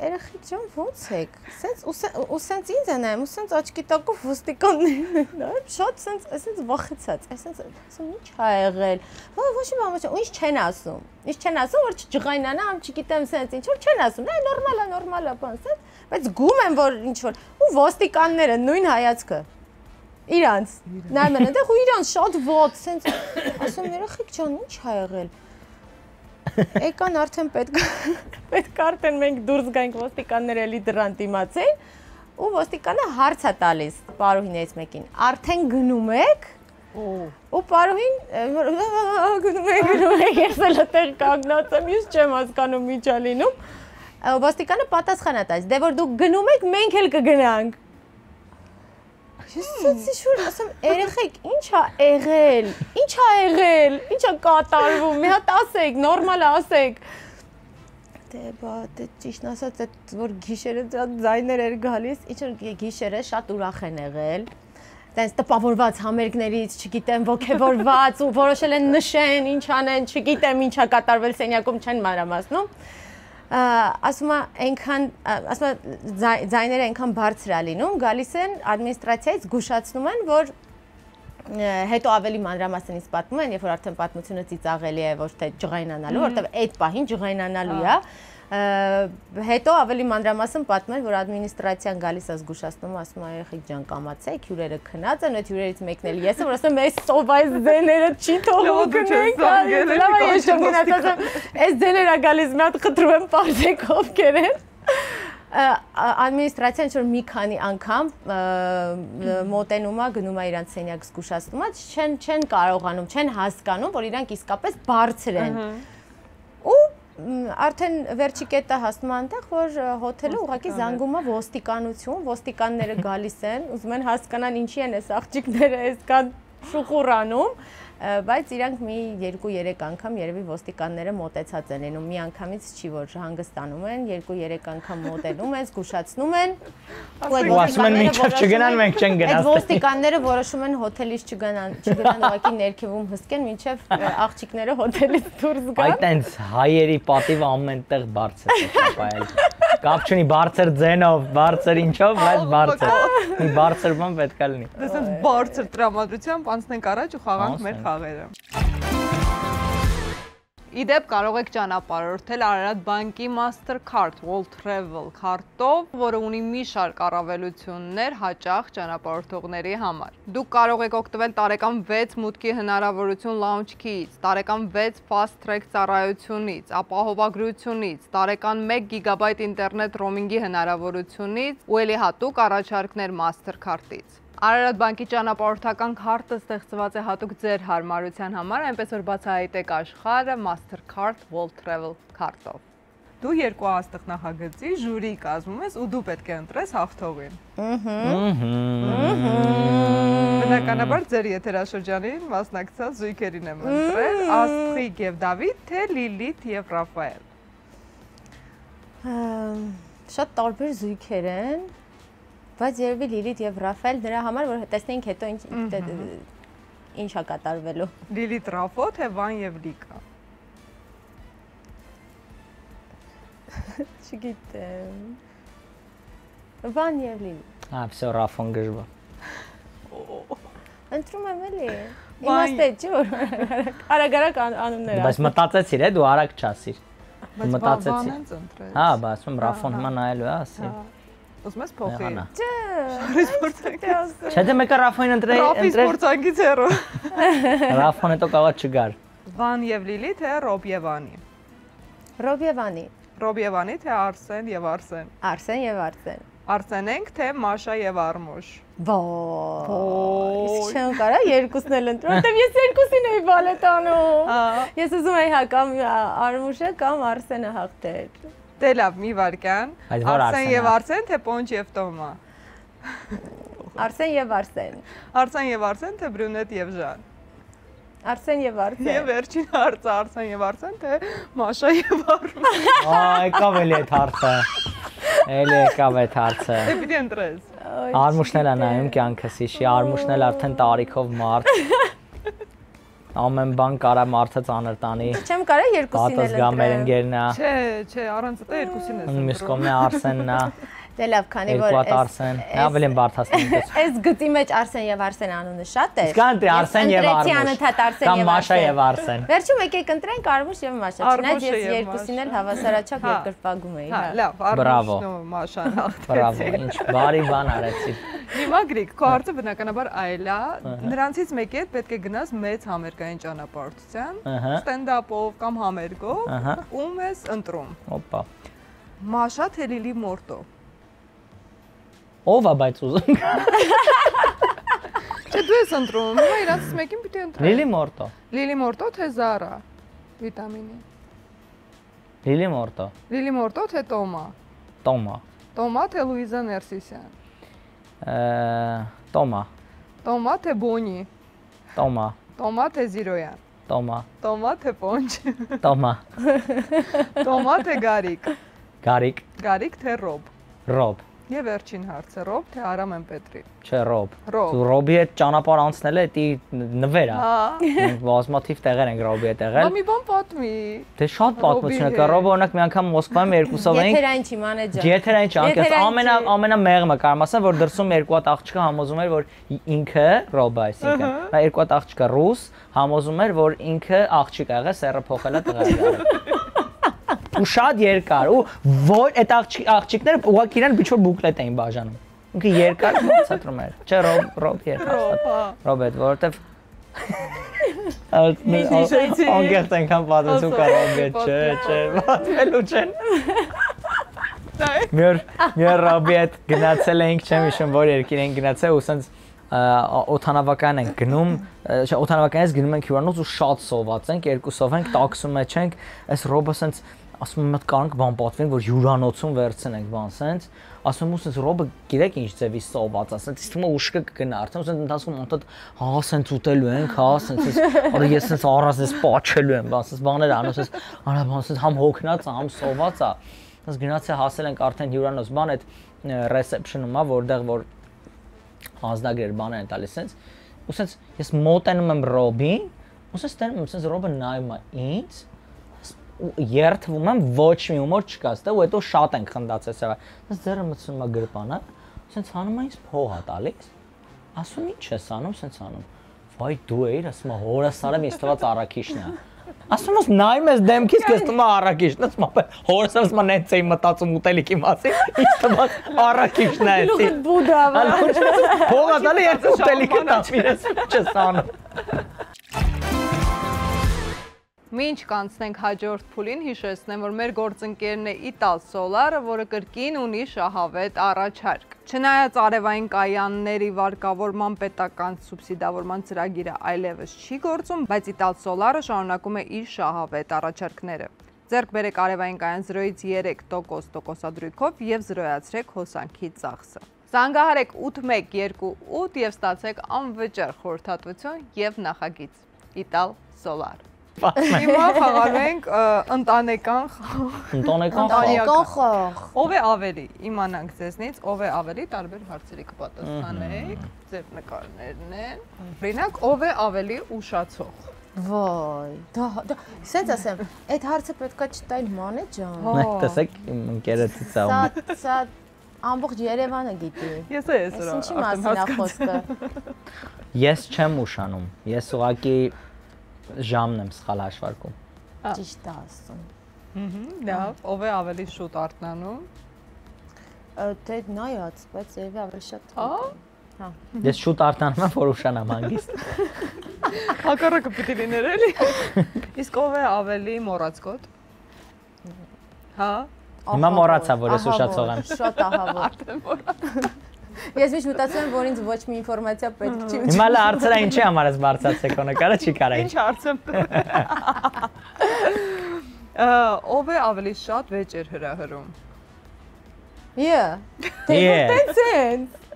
երեխեք ջան ո՞նց եք։ Սենց ինձ է նայում, ու սենց աչքի տակով ոստիկաններն են նայում, շատ սենց վախեցած։ Ասում ինչ ա եղել։ Ոչ մի բան չէ, ու ինչ չեն ասում։ Ինչ չեն ասում, որ չջղայնանամ, չգիտեմ սենց ինչ որ չեն ասում։ Դա նորմալ է, բան սենց, բայց գում են որ ինչ որ ու ոստիկանները նույն հայացքը։ Իրանց նայում են այնտեղ ու իրանց շատ ոտ, սենց ասում երեխեք ջան ինչ ա եղել։ Եկան արդեն պետք արդեն մենք դուրս գանք ոստիկանները էլի դրան դիմացին ու ոստիկանը հարց է տալիս պարուհիներից մեկին արդեն գնում եք ու պարուհին գնում եք ես էլ այդտեղ կանգնած եմ ես չեմ հասկանում ինչ է լինում ոստիկանը պատասխան է տալիս դե որ դուք գնում եք մենք էլ կգնանք Ես ինչ-որ ասեմ, երեխեք, ինչ ա եղել, ինչ ա կատարվում, մի հատ ասեք, նորմալ ասեք։ Դե ճիշտ ասած, որ գիշերը ձայներ էր գալիս, ինչ-որ գիշերը շատ ուրախ են եղել, տենց տպավորված համերգներից, չգիտեմ, ոգևորված ու որոշել են նշեն, ինչ անեն, չգիտեմ, ինչ ա կատարվել սենյակում չեն մանրամասնում։ Ասում ձայները այնքան բարձր է լինում, գալիս են ադմինիստրացիայից զգուշացնում են, որ հետո ավելի մանրամասնից պատմում են, երբ որ արդեն պատմությունը ծիծաղելի է, ոչ թե ջղայնանալու, որտեղ այդ պահին ջղայնանալու է, հետո ավելի մանրամասն պատմում են, որ ադմինիստրացիան գալիս է զգուշացնում, ասում է երեխեք ջան կամացեք, հյուրերը քնած են, այդ հյուրերից մեկն էլ ես եմ, որ ասում եմ այս սովայս ձեները չի թողում գնենք, լավ է ես չեմ գնաց, ասում այս ձեները գալիս մի հատ խնդրում եմ պարզեք ովքեր են ադմինիստրացիան ինչ-որ մի քանի անգամ մոտենում է, գնում է իրանց սենյակ զգուշացնում է, չեն կարողանում, չեն հասկանում, որ իրանք իսկապես բարձր են ու արդեն վերջի կետը հասնում այնտեղ, որ հոթելը ուղղակի զանգում է ոստիկանություն, ոստիկանները գալիս են, ուզում են հասկանան ինչի են այս աղջիկները այսքան շուխուրանում, բայց իրանք մի 2-3 անգամ երևի ոստիկանները մոտեցած են լինում, մի անգամից չի որ հանգստանում են, 2-3 անգամ մոտենում են, զգուշացնում են, ու ասում են մինչև չգնան մենք չեն գնաց։ Այդ ոստիկանները որոշում են հոթելից չգնան ուղղակի ներքևում հսկեն, մինչև աղջիկները հոթելից դուրս գան։ Այդ այնց հայերի պատիվը ամենտեղ բարձր է պայել։ Կապ չունի բարձր ձենով, բարձր ինչով, բայց բարձր։ Մի բարձր բան պետք է լինի։ Դեսենց բարձր տրամադրությամբ անցնենք առաջ ու խաղանք մեր խաղերը։ Իդեպ կարող եք ճանապարհորդել Արարատ բանկի Mastercard World Travel քարտով, որը ունի մի շարք առավելություններ հաճախ ճանապարհորդողների համար։ Դուք կարող եք օգտվել տարեկան 6 մուտքի հնարավորություն launch key-ից, տարեկան 6 fast track ծառայությունից, ապահովագրությունից, տարեկան 1 GB ինտերնետ ռոմինգի հնարավորությունից ու ելի հատուկ առաջարկներ Mastercard-ից։ Արարատ բանկի ճանապարհորդական քարտը ստեղծված է հատուկ ձեր հարմարության համար, այնպես որ բացահայտեք աշխարհը Mastercard World Travel քարտով։ Դու երկու աստղ նախագծի ժյուրի կազմում ես ու դու պետք է ընտրես հաղթողին։ Բնականաբար ձեր եթերաշրջանին մասնակցած զույգերին եմ ընտրել Աստղիկ եւ Դավիթ, թե Լիլիթ եւ Ռաֆայել։ Շատ տարբեր զույգեր են, բայց երևի Լիլիթ եւ Ռաֆայել նրա համար, որ տեսնենք հետո ինչ է կատարվելու։ Լիլիթ Ռաֆո, թե Վան եւ Լիկա։ Չգիտեմ։ Վան եւ Լիլիթ։ Всё, Ռաֆոն գժվա։ Ընտրում եմ էլի։ Իմաստե չի որ արագ անուններ։ Բայց մտածեցիր, դու արագ չասիր։ Մտածեցի։ Հա, բայց Ռաֆոն հիմա նայելու է, ասի։ Ուզում ես փոխի։ Չէ, դե մեկը Ռաֆոին ընտրել։ Ռաֆի սպորտակից հեռու։ Ռաֆոն հետո կարող չգար։ Վան եւ Լիլիթ, թե Ռոբ եւ Անի։ Ռոբ եւ Անի։ Ռոբ եւ Անի, թե Արսեն եւ Արսեն։ Արսեն եւ Արսեն։ Արսենենք, թե Մաշա եւ Արմոշ։ Ոչ, չեմ կարա երկուսն էլ ընտրել, որտեվ ես երկուսին էի բալետ անում։ Ես ուզում էի հա կամ Արմուշը կամ Արսենը հաղթեր։ Դե լավ, մի վարքան։ Արսեն եւ Արսեն, թե Պոնչ եւ Տոմա։ Արսեն եւ Արսեն։ Արսեն եւ Արսեն, թե Բրյունետ եւ Ժան։ Արսեն եւ Արսեն։ Եվ վերջին հարցը Արսեն եւ Արսեն, թե Մաշա եւ Արմուշ։ Եկավ էլի այդ հարցը։ Էլի եկավ այդ հարցը։ Դե պիտի ընտրես։ Արմուշն էլ է նայում կյանքս իշի, Արմուշն էլ արդեն տարիքով մարդ։ Ամեն բան կարա մարդը ծանր տանի։ Չեմ կարա երկուսին էլ ընտրել։ Մեր ընկերն է։ Չէ, առանց դա երկուսին ես ընտրում։ Մյուս կողմն է Արսենն է։ Դե լավ, քանի որ Երկու հատ Արսեն։ Ավելին բարդացնում ես։ Այս գծի մեջ Արսեն եւ Արսեն անունը շատ է։ Սկանտի Արսեն եւ Արմուշ։ Կամ Մաշա եւ Արսեն։ Վերջում եկեք ընտրենք Արմուշ եւ Մաշա։ Չնայած ես երկուսին էլ հավասարաչափ երկրպագում էի, հա։ Լավ, Արմուշն ու Մաշան հաղթեցին։ Բրավո, ինչ բարի բան արեցի։ Հիմա Գրիգ, քո հարցը բնականաբար այլ է։ Նրանցից մեկի հետ պետք է գնաս մեծ համերգային ճանապարհորդության, ստենդափով կամ համերգով, ում ես ընտրում։ Օպա։ Մաշա թե Լիլի Մորտո։ Ով է բայց ուզում։ Չէ, դու ես ընտրում, հիմա իրանցից մեկին պիտի ընտրեմ։ Լիլի Մորտո։ Լիլի Մորտո թե Զարա վիտամինի։ Լիլի Մորտո։ Լիլի Մորտո թե Տոմա։ Տոմա։ Տոմա թե Լուիզա Ներսիսյան։ Տոմա։ Տոմա թե Բոնի։ Տոմա։ Տոմա թե Զիրոյան։ Տոմա։ Տոմա թե Պոնչ։ Տոմա։ Տոմա թե Գարիկ։ Գարիկ։ Գարիկ թե Ռոբ։ Ռոբ։ Եվ վերջին հարցը Ռոբ թե Արամեն Պետրի։ Չէ, Ռոբ։ Ռոբ։ Դու Ռոբի հետ ճանապարհ անցնելը դի նվեր է։ Հա։ Մենք բազմաթիվ տեղեր ենք Ռոբի հետ եղել։ Մի բան պատմի։ Դե շատ պատմություն է, Ռոբը օրինակ մի անգամ Մոսկվայում երկուսով էինք։ Եթերային չի մանեջեր։ Եթերային չի, անկեղծ ամենամեղմը կարամ ասեմ, որ դրսում երկու հատ աղջիկը համոզում էր, որ ինքը Ռոբը, այսինքն, նա երկու հատ աղջիկը ռուս համոզում էր, որ ինքը աղջիկ ա եղել, սերը փոխել է տղա եղել։ Ու շատ երկար, ու որ այդ աղջիկները ուղղակի իրեն ինչ-որ բուկլետ էին բաժանում։ Ինքը երկար ցածրում էր։ Չէ, Ռոբ երկար։ Ռոբետ, որովհետև անկեղծ այնքան պատմություն կա Ռոբետ, չէ, պատմելու չեն։ Մի Ռոբի հետ գնացել էինք, չեմ հիշում որ երկիր էինք գնացել ու սենց օթանավական ենք գնում, օթանավականից գնում ենք հյուրանոց ու շատ սոված ենք, երկուսով ենք, տաքսում մեջ ենք, այս Ռոբը սենց ասում եմ կարանք բան պատվենք, որ հյուրանոցում վերցնենք բան սենց, ասում եմ ու սենց Ռոբը գիրեք ինչ ձևի սոված, ասենց իստում է ուշկը կգնա, արդեն սենց ընթացքում անտատ հա սենց ուտելու ենք, հա սենց արա ես սենց առած ես պաչելու եմ, բան սենց բաներ անում, սենց արա բան սենց համ հոգնած է, համ սոված է, սենց գնացել հասել ենք արդեն հյուրանոց, բան այդ reception-ում է, որտեղ որ ազդագրեր բաներ են տալիս սենց, ու սենց ես մոտենում եմ Ռոբին, ու սենց տենում եմ սենց Ռոբը նայում է ինձ, երթվում եմ ոչ մի հումոր չկա, ստե ու հետո շատ ենք խնդացել սրա։ Սենց ձեռը մտցնում է գրպանը, սենց հանում է ինձ փող է տալիս։ Ասում ինչ ես անում, սենց անում։ Վայ դու էիր, ասում է հորս արեմ, ես թված առաքիչն է։ Ասում ես նայում ես դեմքից, քեզ թվում է առաքիչն, ասում է հորս ասում է նենց էի մտածում ուտելիքի մասին, ինձ թված առաքիչն է էսի։ Բուդա։ Փող է տալի, ես ուտելիքը տապին ես, ինչ ես անում։ Մինչ կանցնենք հաջորդ փուլին, հիշեցնեմ, որ մեր գործընկերն է Ital Solar-ը, որը կրկին ունի շահավետ առաջարկ։ Չնայած արևային կայանների վարկավորման պետական սուբսիդավորման ծրագիրը այլևս չի գործում, բայց Ital Solar-ը շարունակում է իր շահավետ առաջարկները։ Ձեռք բերեք արևային կայան 0-ից 3% տոկոսադրույքով եւ զրոյացրեք հոսանքի ծախսը։ Զանգահարեք 8128 եւ ստացեք անվճար խորհրդատվություն եւ նախագիծ։ Ital Solar Հիմա խաղալու ենք ընտանեկան խաղ։ Ով է ավելի, իմանանք ձեզնից, ով է ավելի տարբեր հարցերի կպատասխանեք, ձեր նկարներն են։ Օրինակ, ով է ավելի ուշացող։ Վայ, դա սենց ասեմ, այդ հարցը պետքա չտայր Մանե ջան։ Տեսեք իմ ընկերոջից աղում։ Սա ամբողջ Երևանը գիտի։ Ես ուրա։ Ինչի մասին է խոսքը։ Ես չեմ ուշանում։ Ես ուղղակի ժամն եմ սխալ հաշվարկում։ Ճիշտ է ասում։ Լավ, ով է ավելի շուտ արթնանում։ Դե նայած, բայց երևի ավելի շատ։ Հա։ Ես շուտ արթնանում եմ, որ ուշանամ հանգիստ։ Հակառակը պիտի լիներ էլի։ Իսկ ով է ավելի մոռացկոտ։ Հա։ Հիմա մոռացա, որ ես ուշացող եմ։ Շատ ահավոր։ Ես միշտ մտածում եմ, որ ինձ ոչ մի ինֆորմացիա պետք չի։ Հիմա լա հարցերը ինչի համար ես բարձրացեք, քո նկարը չի կարա։ Ինչ հարց եմ։ Ով է ավելի շատ վեճեր հրահրում։ Դե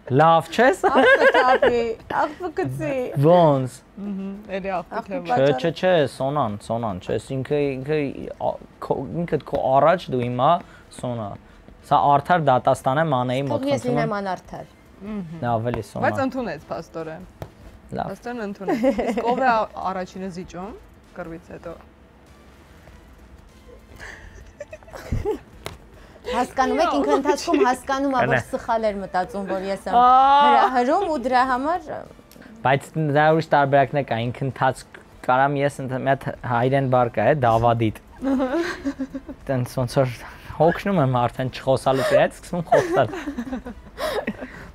Լավ չես։ Աղբկցի։ Ոնց։ Էլի աղբկը։ Չէ, Սոնան, չես ինքդ քո առաջ դու հիմա Սոնա։ Սա արդար դատաստան է Մանեի մոտ։ Ես լինեմ անարդար։ Ավելի Սոնա։ Բայց ընդունեց փաստորեն։ Լավ։ Փաստորեն ընդունեց։ Իսկ ով է առաջինը զիջում կռվից հետո։ Հասկանում եք, ինքը ընթացքում հասկանում է, որ սխալ էր մտածում, որ ես եմ հրահրում ու դրա համար։ Բայց դա ուրիշ տարբերակն է կա, ինքը ընթացք կարամ ես մի հատ հայրեն բար կա է, Դավադիտ։ Տենց ոնց որ հոգնում եմ արդեն չխոսալուց հետ, սկսում խոսալ։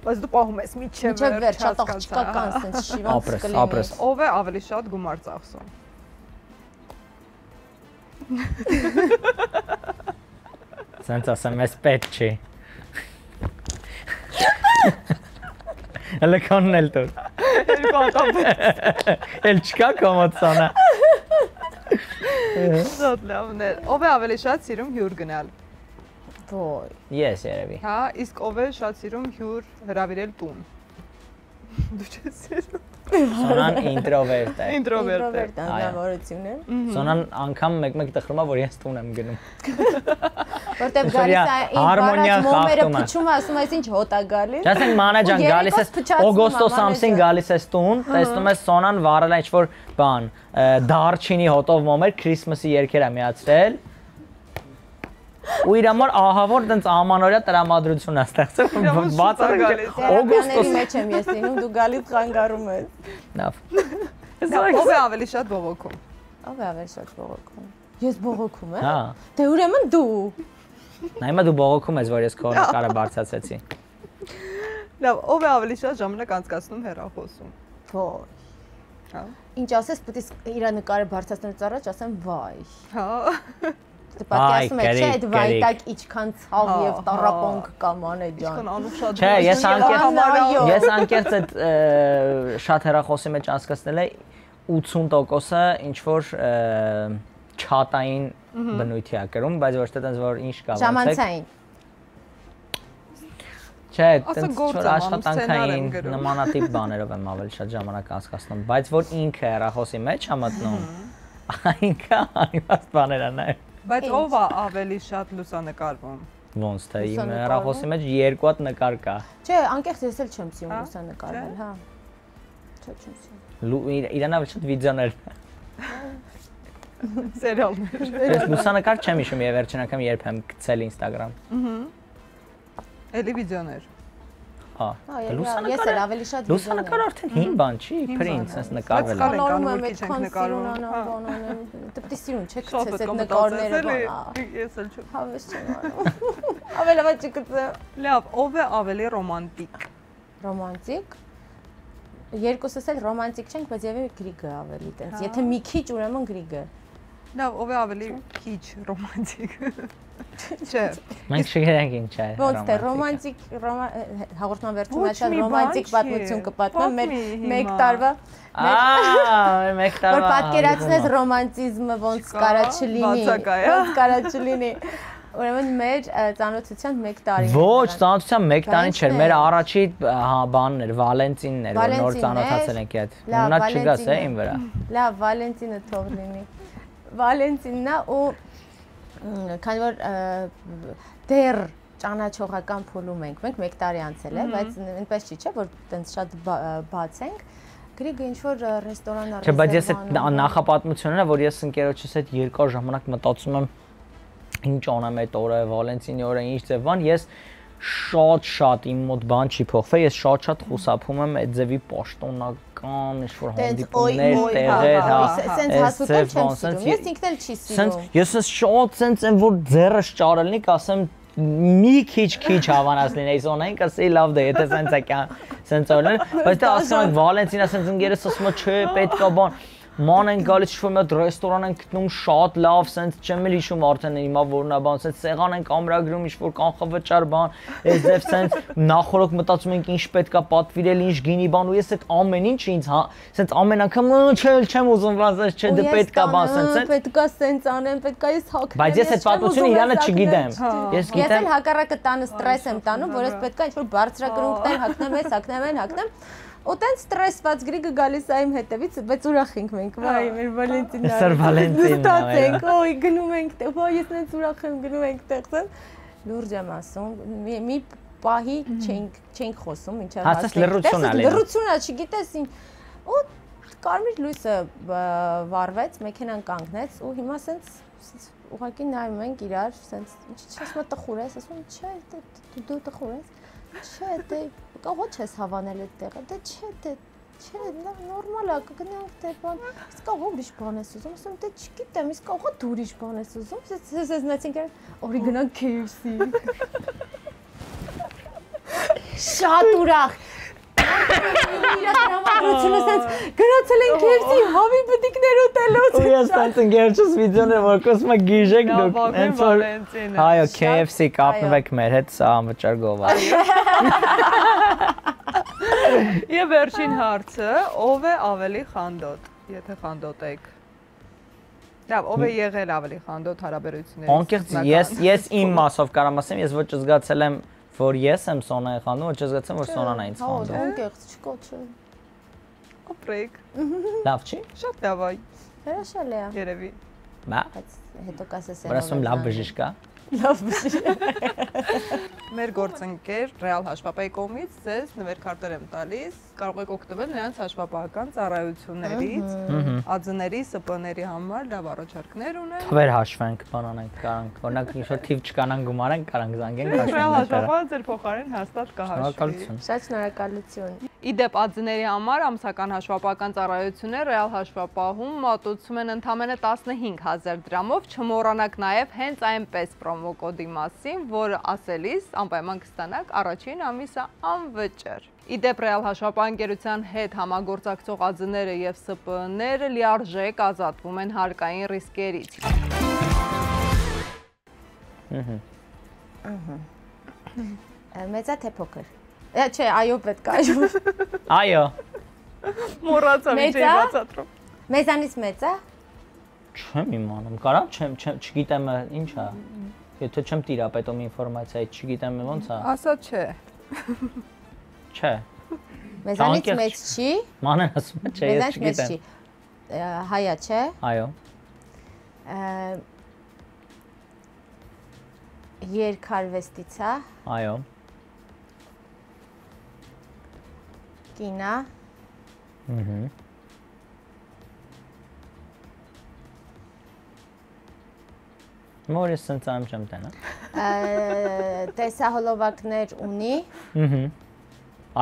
Բայց դու պահում ես միջև վերջ, շատ աղջկական, սենց շիվանց կլինի։ Ապրես։ Ով է ավելի շատ գումար ծախսում։ Սենց ասեմ, ես պետք չի։ Հələ կանն էլ տուր։ Էլ չկա կոմոդսոնը։ Շատ լավն է։ Ով է ավելի շատ սիրում հյուր գնալ։ Ոյ։ Ես երևի։ Հա, իսկ ով է շատ սիրում հյուր հրավիրել տուն։ Դու չես սիրում։ Սոնան ինտրովերտ է։ Ինտրովերտ է։ Անznավորություն է։ Սոնան անգամ մեկ տխրում է, որ ես տուն եմ գնում։ Որտեվ գալիս է ինքնարած մոմերը փչում, ասում ես ինչ հոտ է գալիս։ Չասենք Մանե ջան, գալիս ես օգոստոս ամսին գալիս ես տուն, տեսնում ես Սոնան վառել է ինչ-որ բան, դարչինի հոտով մոմեր, Քրիսմասի երգեր է միացրել։ Ու իր համար ահավոր տենց ամանորյա տրամադրություն է ստեղծել, բաց է գալիս։ Օգոստոսի մեջ եմ ես լինում, դու գալիս խանգարում ես։ Լավ։ Ով է ավելի շատ բողոքում։ Ով է ավելի շատ բողոքում։ Ես բողոքում եմ։ Հա։ Դե ուրեմն դու։ Նայմա դու բողոքում ես, որ ես քո նկարը բարձրացեցի։ Լավ, ով է ավելի շատ ժամանակ անցկացնում հեռախոսում։ Ոյ։ Հա։ Ինչ ասես, պետք է իր նկարը բարձրացնելուց առաջ ասեմ վայ։ Հա։ Դե պատկերացնում եք, չէ, այդ վայտակ իչքան ցավ եւ տառապանք կա Մանե ջան։ Ինչքան անուշադրություն։ Չէ, ես անկեղծ այդ շատ հեռախոսի մեջ անցկացնել է 80%-ը ինչ որ չաթային բնույթի է կրում, բայց ոչ թե տենց որ ինչ կա ոնց է։ Ժամանցային։ Չէ, տենց որ աշխատանքային նմանատիպ բաներով եմ ավելի շատ ժամանակ անցկացնում, բայց որ ինքը հեռախոսի մեջ է մտնում, ինքը անիմաստ բաներ է նայում։ Բայց ով է ավելի շատ լուսանկարվում։ Ոնց թե իմ հեռախոսի մեջ երկու հատ նկար կա։ Չէ, անկեղծ ես էլ չեմ սիրում լուսանկարել, հա։ Չէ, չեմ սիրում։ Իրան ավելի շատ վիդեոներ։ Սերիալներ։ Ես լուսանկար չեմ հիշում եւ վերջին անգամ երբ եմ գցել Instagram։ Էլի վիդեոներ։ Հա, Ես էլ ավելի շատ լուսանկարը արդեն հին բան չի, պրինց, այս նկարվել է։ Նկարում եմ այդքան սիրուն դեպի սիրուն չեք ցես այդ նկարները բան։ Ես էլ չեմ։ Հավես չեմ անում։ Ավելի լավ չգծեմ։ Լավ, ով է ավելի ռոմանտիկ։ Ռոմանտիկ։ Երկուսս էլ ռոմանտիկ չենք, բայց եւե Գրիգը ավելի տենց։ Եթե մի քիչ ուրեմն Գրիգը։ Լավ, ով է ավելի քիչ ռոմանտիկ։ Չէ։ Մենք չգիտենք ինչ է։ Ոնց թե ռոմանտիկ հաղորդման վերջում այդքան ռոմանտիկ պատմություն կպատմեմ մեր մեկ տարվա մեկ տարվա որ պատկերացնես ռոմանտիզմը ոնց կարա չլինի, ոնց կարա չլինի։ Ուրեմն մեր ծանոթության 1 տարին։ Ոչ, ծանոթության 1 տարին չէր, մեր առաջի բանն էր, Վալենտինն էր, որ նոր ծանոթացել ենք այդ։ Ունա չգաս է իմ վրա։ Լավ, Վալենտինը թող լինի։ Վալենտինն է ու քանի որ դեռ ճանաչողական փուլում ենք, մենք 1 տարի անցել է, բայց այնպես չի, չէ, որ տենց շատ բաց ենք։ Գրիգը ինչ որ ռեստորան Չէ, բայց ես այդ նախապատմությունն է, որ ես ընկերոջս հետ երկար ժամանակ մտածում եմ ինչ անեմ այդ օրը, Վալենտինի օրը, ինչ ձև բան, ես շատ իմ մոտ բան չի փոխվել, ես շատ խուսափում եմ այդ ձևի պաշտոնական ինչ-որ հանդիպումներ, տեղեր, հա, սենց հասուտել չեմ սիրում, ես ինքն էլ չի սիրում։ Ես շատ սենց եմ, որ ձեռս ճարելնի, կասեմ մի քիչ հավանած լինեի զոնային, կասեի լավ դե, եթե սենց է կան, սենց օրն, բայց դա ասում ենք Վալենտինա սենց ընկերս ասում է, չէ, պետք է բան ման են գալիս ինչ-որ մի հատ ռեստորան են գտնում շատ լավ, սենց չեմ էլ հիշում արդեն հիմա որն է բան, սենց սեղան են ամրագրում ինչ-որ կանխավճար բան, այս ձև սենց նախորդ մտածում ենք ինչ պետքա պատվիրել, ինչ գինի բան ու ես այդ ամեն ինչ ինձ սենց ամեն անգամ չէ, չեմ ուզում բան, սենց չէ, դե պետքա բան, սենց պետքա սենց անեմ, պետքա ես հագնեմ։ Բայց ես այդ պատմությունը իրանը չգիտեմ։ Ես գիտեմ։ Ես էլ հակառակը տանը ստրես եմ տանում, որ ես պետքա ինչ-որ բարձրակրունկներ հագնեմ, ու տենց ստրեսված Գրիգը գալիս է իմ հետևից, բայց ուրախ ենք մենք, վայ, մեր Վալենտինն է։ Սր Վալենտինն է։ Ստացենք, օй, գնում ենք տեղ, վայ, ես նենց ուրախ եմ, գնում ենք տեղ, լուրջ եմ ասում, մի պահի չենք խոսում, ինչա հասած լռություն ալի։ Լռություն ա, չգիտես ինչ։ Ու կարմիր լույսը վառվեց, մեքենան կանգնեց ու հիմա սենց ուղղակի նայում ենք իրար, սենց ասում տխուր ես, ասում չէ, դու տխուր ես։ Չէ, դե կողո չես հավանել այդ տեղը, դե չէ, նորմալ է, կգնանք դե բան, իսկ կողո ուրիշ բան ես ուզում, ասում դե չգիտեմ, իսկ կողո դու ուրիշ բան ես ուզում, ես նայեցինք օրի գնանք KFC։ Շատ ուրախ։ Իրադրամադրությունը սենց գնացել են KFC հավի բդիկներ ուտելուց։ Ու ես սենց ընկերոջս վիդեոներ որ կոսմա գիժեք դուք, հենց որ հայո KFC կապնվեք մեր հետ, սա անվճար գովա։ Եվ վերջին հարցը, ով է ավելի խանդոտ, եթե խանդոտ եք։ Լավ, ով է եղել ավելի խանդոտ հարաբերություններից։ Անկեղծ ես իմ մասով կարամ ասեմ, ես ոչ զգացել եմ որ ես եմ Սոնայի խանդում, ոչ զգացեմ որ Սոնան է ինձ խանդում։ Անկեղծ չկոչը։ Ապրեք։ Լավ չի։ Շատ լավ է։ Հրաշալի է։ Երևի։ Բայց հետո կասես որ ասում լավ բժիշկ է։ Լավ բժիշկ։ Մեր գործընկեր Real հաշվապահի կողմից ձեզ նվերքարտեր եմ տալիս, կարող եք օգտվել նրանց հաշվապահական ծառայություններից, ԱՁ-ների, ՍՊ-ների համար լավ առաջարկներ ունեն։ Թվեր հաշվենք, բանանենք, կարանք, օրինակ ինչ-որ թիվ չկանան գումարենք, կարանք զանգենք հաշվենք։ Real հաշվապահը ձեր փոխարեն հաստատ կհաշվի։ Շատ շնորհակալություն։ Իդեպ ԱԶ-ների համար ամսական հաշվապահական ծառայությունները Real հաշվապահում մատուցում են ընդամենը 15000 դրամով, չմոռանաք նաև հենց այնպես պրոմո կոդի մասին, որը ասելիս անպայման կստանաք առաջին ամիսը անվճար։ Իդեպ Real հաշվապահ-ընկերության հետ համագործակցող ԱԶ-ները եւ ՍՊ-ները լիարժեք ազատվում են հարկային ռիսկերից։ Մեծա թե փոքր։ Չէ, այո, պետք է այո։ Այո։ Մոռացա միջի բացատրում։ Մեզանից մեծ է։ Չեմ իմանում, կարամ չգիտեմ ինչ է։ Եթե չեմ տիրապետում ինֆորմացիայի, չգիտեմ ոնց է։ Ասա չէ։ Չէ։ Մեզանից մեծ չի։ Մանեն ասում է, չէ, ես չգիտեմ։ Հայա չէ։ Այո։ Երկարվեստից է։ Այո։ Կինա։ Մորս սենցամ չեմ տենա։ Տեսահոլովակներ ունի։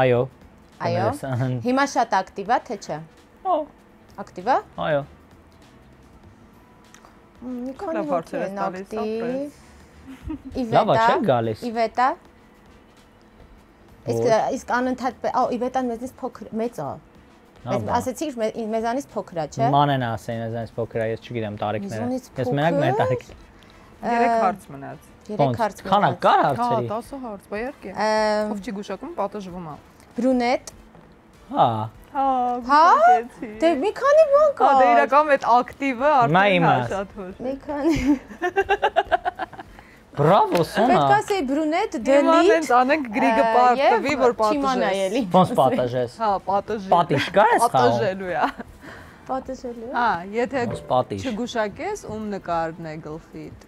Այո։ Այո։ Հիմա շատ ակտիվ է, թե չէ։ Օ։ Ակտիվ է։ Այո։ Մի քանի հոգի են ակտիվ։ Լավ է, չէ գալիս։ Իվետա։ Իսկ անընդհատ, Իվետան մեզանից փոքր, մեծ է։ Ասեցիք մեզանից փոքր է, չէ։ Մանեն ասեն մեզանից փոքր է, ես չգիտեմ տարիքները։ Ես մենակ մեր տարիք։ 3 հարց մնաց։ 3 հարց մնաց։ Քանակ կար հարցերի։ Հա, 10 հարց, բա իհարկե։ Ով չի գուշակում, պատժվում է։ Բրունետ։ Հա։ Հա, Դե մի քանի բան կա։ Դե իրական այդ ակտիվը արդեն շատ հոս։ Մի քանի։ Բրավո, Սոնա։ Պետք է ասեի բրունետ, դելիտ։ Հիմա հենց անենք Գրիգը պարտվի, որ պատժես։ Չիմանա էլի։ Ոնց պատժես։ Հա, պատժի։ Պատիժ կա էս խաղում։ Պատժելու է։ Պատժելու։ Հա, եթե պատիժ։ չգուշակես, ում նկարն է գլխիդ։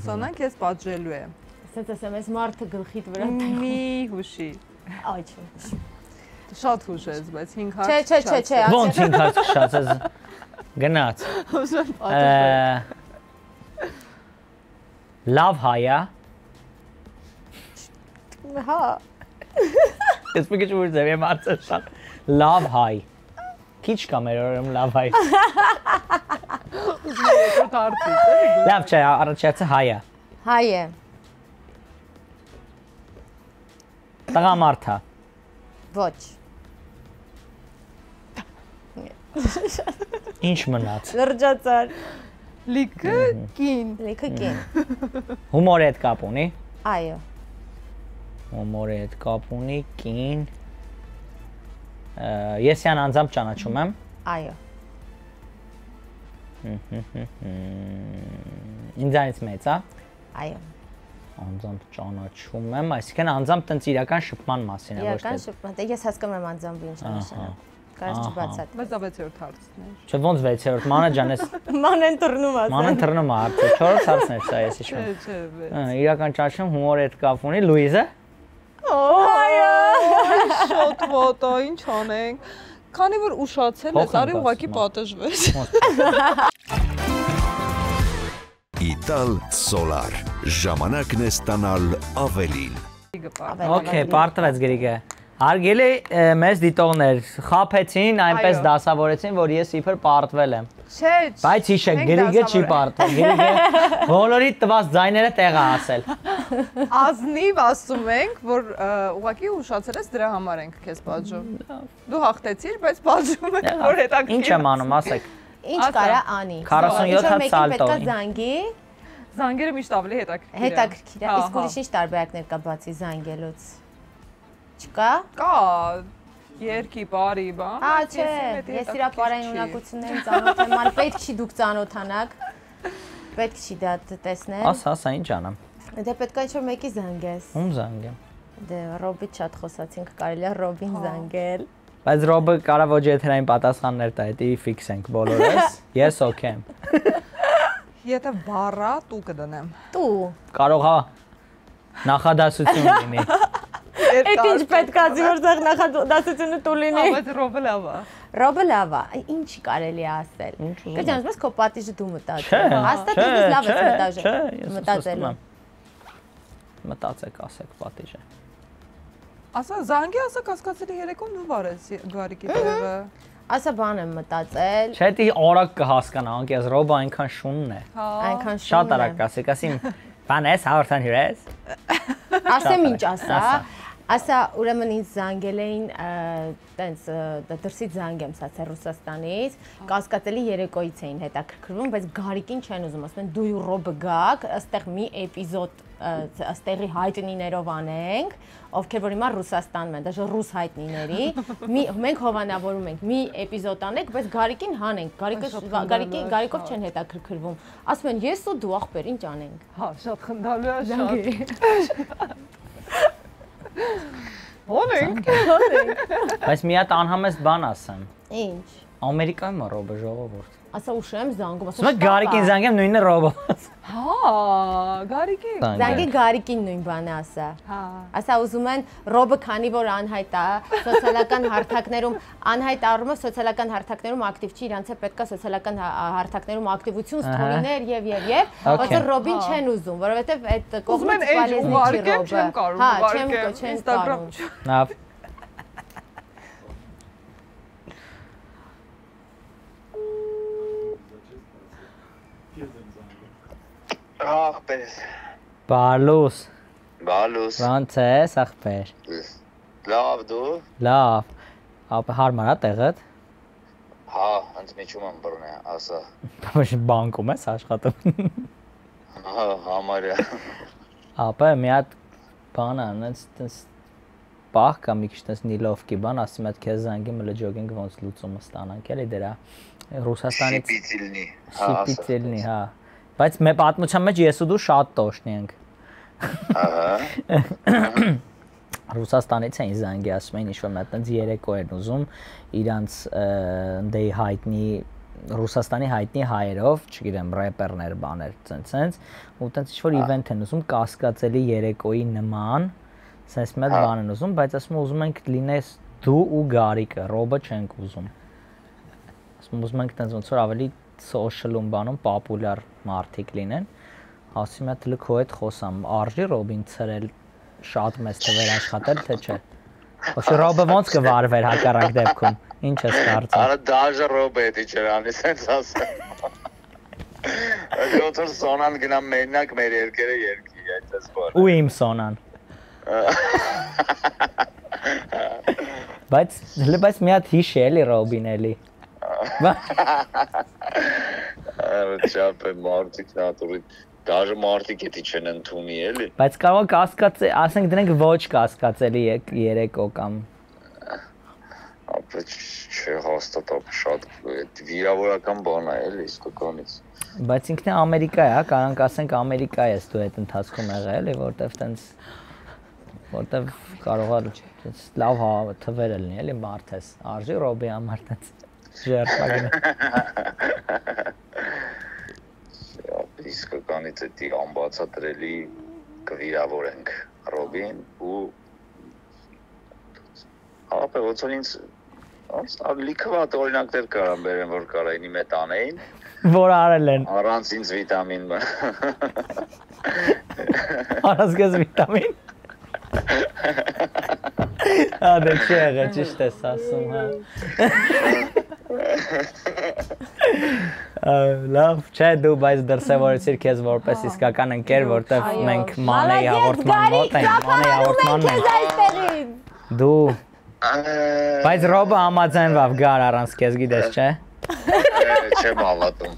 Սոնան քեզ պատժելու է։ Ասած ասեմ, այս մարդը գլխիդ վրա Մի հուշի։ Այ չէ։ Շատ հուշես, բայց 5 հատ։ Չէ, Ոնց 5 հատ քշած ես։ Գնաց։ Լավ հայա։ Հա։ Ես մի քիչ ուր ձև եմ արծել շատ։ Լավ հայ։ Քիչ կա մեր օրում լավ հայ։ Լավ չէ, առաջացը հայա։ Հայ է։ Տղամարդ է։ Ոչ։ Ինչ մնաց։ Լրջացար։ Լիքը կին։ Լիքը կին։ Հումորի հետ կապ ունի։ Այո։ Հումորի հետ կապ ունի, կին։ Ես յան անձամբ ճանաչում եմ։ Այո։ Ինձանից մեծ է։ Այո։ Անձամբ ճանաչում եմ, այսինքն անձամբ տենց իրական շփման մասին է, ոչ թե։ Իրական շփման, ես հասկանում եմ անձամբ ինչ նշանակում։ Կարճ չբացատրեմ։ Բայց դա 6-րդ հարցն է։ Չէ, ոնց 6-րդ, մանա ջան, ես Մանեն թռնում ասա։ մանեն թռնում է հարցը, 4-րդ հարցն էր սա, ես հիշում եմ։ Չէ, Իրական ճանաչում հումորի հետ կապ ունի, Լուիզը։ Այո։ Շատ ոտա, ինչ անենք։ Քանի որ ուշացել ես, արի ուղակի պատժվես։ Ital Solar ժամանակն է ստանալ ավելին։ Okay, պարտվեց գրիգը։ Հարգելի մեծ դիտողներ, խափեցին, այնպես դասավորեցին, որ ես իբր պարտվել եմ։ Չէ։ Բայց հիշեք, գրիգը չի պարտվել, գրիգը բոլորի տված ձայները տեղ է ասել։ Ազնիվ ասում ենք, որ ուղղակի ուշացել ես, դրա համար ենք քեզ պատժում։ Դու հաղթեցիր, բայց պատժում ենք, որ հետաքրքիր։ Ինչ եմ անում, ասեք։ Ինչ կարա անի։ 47 հատ սալտո։ Պետք է զանգի։ Զանգերը միշտ ավելի հետաքրքիր են։ Հետաքրքիր է։ Իսկ ուրիշ ինչ տարբերակներ կա բացի զանգելուց։ Չկա։ Կա երկի բարի բան։ Հա, չէ, ես իրա բարային ունակություններին ծանոթ եմ, ալ պետք չի դուք ծանոթանաք։ Պետք չի դա տեսնել։ Ասա, ինչ անեմ։ Դե պետք է ինչ-որ մեկի զանգես։ Ում զանգեմ։ Դե Ռոբիտ շատ խոսացինք, կարելի է Ռոբին զանգել։ Բայց Ռոբը կարա ոչ եթերային պատասխաններ տա, դա ֆիքս ենք բոլորս։ Ես օքեյ եմ։ Եթե բառա տու կդնեմ։ Տու։ Կարող հա նախադասություն լինի։ Այդ ինչ պետք է ասի, որ ձեր նախադասությունը տու լինի։ Բայց Ռոբը լավ է։ Ռոբը լավ է, ինչ կարելի է ասել։ Կջանց, բայց քո պատիժը դու մտածել։ Հաստատ ես լավ ես մտածելու։ Մտածեք, ասեք պատիժը։ Ասա զանգի, ասա կասկածելի երեկոն դու վարես Գարիկի տեղը։ Ասա բան եմ մտածել։ Չէ, դի օրակ կհասկանա, անկես Ռոբը այնքան շունն է։ Այնքան շուն։ Շատ արագ ասեք, ասիմ բան ես, հաղորդան հյուրես։ Ասեմ ինչ ասա։ Ասա ուրեմն ինձ զանգել էին տենց դրսից զանգ եմ ստացել Ռուսաստանից, կասկածելի երեկոյից էին հետաքրքրվում, բայց Գարիկին չեն ուզում, ասում են դու ու Ռոբը գաք, ըստեղ մի էպիզոդ ըստեղի հայտնիներով անենք, ովքեր որ հիմա Ռուսաստանում են, դաժե ռուս հայտնիների, մենք հովանավորում ենք, մի էպիզոդ անենք, բայց Գարիկին հանենք, Գարիկով չեն հետաքրքրվում, ասում են ես ու դու ախպեր, ինչ անենք։ Հա, շատ խնդալու է, շատ։ Հոնենք։ Բայց մի հատ անհամեստ բան ասեմ։ Ինչ։ Ամերիկայում է Ռոբը ժողովուրդ։ Ասա ուշեմ զանգում, ասա։ Ասում Գարիկին զանգեմ նույնը Ռոբը։ Հա, Գարիկի։ Զանգի Գարիկին նույն բանը ասա։ Հա։ Ասա ուզում են Ռոբը քանի որ անհայտ է, սոցիալական հարթակներում անհայտ առումով սոցիալական հարթակներում ակտիվ չի, իրանց է պետքա սոցիալական հարթակներում ակտիվություն ստորիներ եւ, բայց Ռոբին չեն ուզում, որովհետեւ այդ կողմից պալեզնի չի Ռոբը։ Հա, չեմ Instagram։ Լավ։ Ախպեր։ Բալուս։ Բալուս։ Ոնց ես, ախպեր։ Լավ դու։ Լավ։ Ապա հարմար է տեղդ։ Հա, հենց միջում եմ բռնե, ասա։ Բայց բանկում ես աշխատում։ Հա, համարյա։ Ապա մի հատ բան անց պահ կա մի քիչ տես նիլովկի բան, ասում եմ քեզ զանգեմ լջոգենք ոնց լուծումը ստանանք, էլի դրա Ռուսաստանից Սիպիցիլնի։ Սիպիցիլնի, հա։ Բայց մեր պատմության մեջ ես ու դու շատ տոշնի ենք։ Ահա։ Ռուսաստանից էին զանգի, ասում էին ինչ-որ մի հատ տենց երեկո են ուզում իրանց դեի հայտնի Ռուսաստանի հայտնի հայերով, չգիտեմ, рэպերներ, բաներ, ցենց, ու տենց ինչ-որ event են ուզում կասկածելի երեկոյի նման, sense մի հատ բան են ուզում, բայց ասում ուզում ենք լինես դու ու Գարիկը, Ռոբը չենք ուզում։ Ասում ուզում ենք տենց ոնց որ ավելի social-ում բանում պոպուլյար մարդիկ լինեն։ Ասում եմ թե քո հետ խոսամ, արժի Ռոբին ցրել շատ մեծ թվեր աշխատել, թե չէ։ Ոչի Ռոբը ոնց կվարվեր հակառակ դեպքում։ Ինչ ես կարծում։ Արա դաժե Ռոբը էդի չէր անի sense ասեմ։ Ոնց որ Սոնան գնա մենակ մեր երկերը երկի, այդպես բան։ Ու իմ Սոնան։ Բայց մի հատ հիշ է էլի Ռոբին էլի։ Չափ է մարդիկ նատուրին, դաժե մարդիկ էդի չեն ընդունի էլի։ Բայց կարող կասկածե, ասենք դնենք ոչ կասկածելի երեկո կամ ապա չէ հաստատ շատ վիրավորական բան է էլի իսկականից։ Բայց ինքն է Ամերիկա է, հա, կարող ասենք Ամերիկա ես դու այդ ընթացքում եղել էլի, որտեվ կարող է լավ թվեր լինի էլի մարդ ես, արժի Ռոբի համար տենց ժերտվագին։ Իսկականից էդի անբացատրելի կվիրավորենք Ռոբին ու ապա ոնց որ ինձ լիքված օրինակներ կարան բերեն, որ կարային իմ հետ անեին, որ արել են։ Առանց ինձ վիտամին։ Առանց գեզ վիտամին։ Դե չի եղել, ճիշտ ես ասում, հա։ Լավ, չէ դու բայց դրսևորեցիր քեզ որպես իսկական ընկեր, որտեվ մենք Մանեի հաղորդման մոտ ենք, Մանեի հաղորդմանն ենք։ Դու Բայց Ռոբը համաձայնվավ գար առանց քեզ գիտես, չէ։ Չեմ հավատում։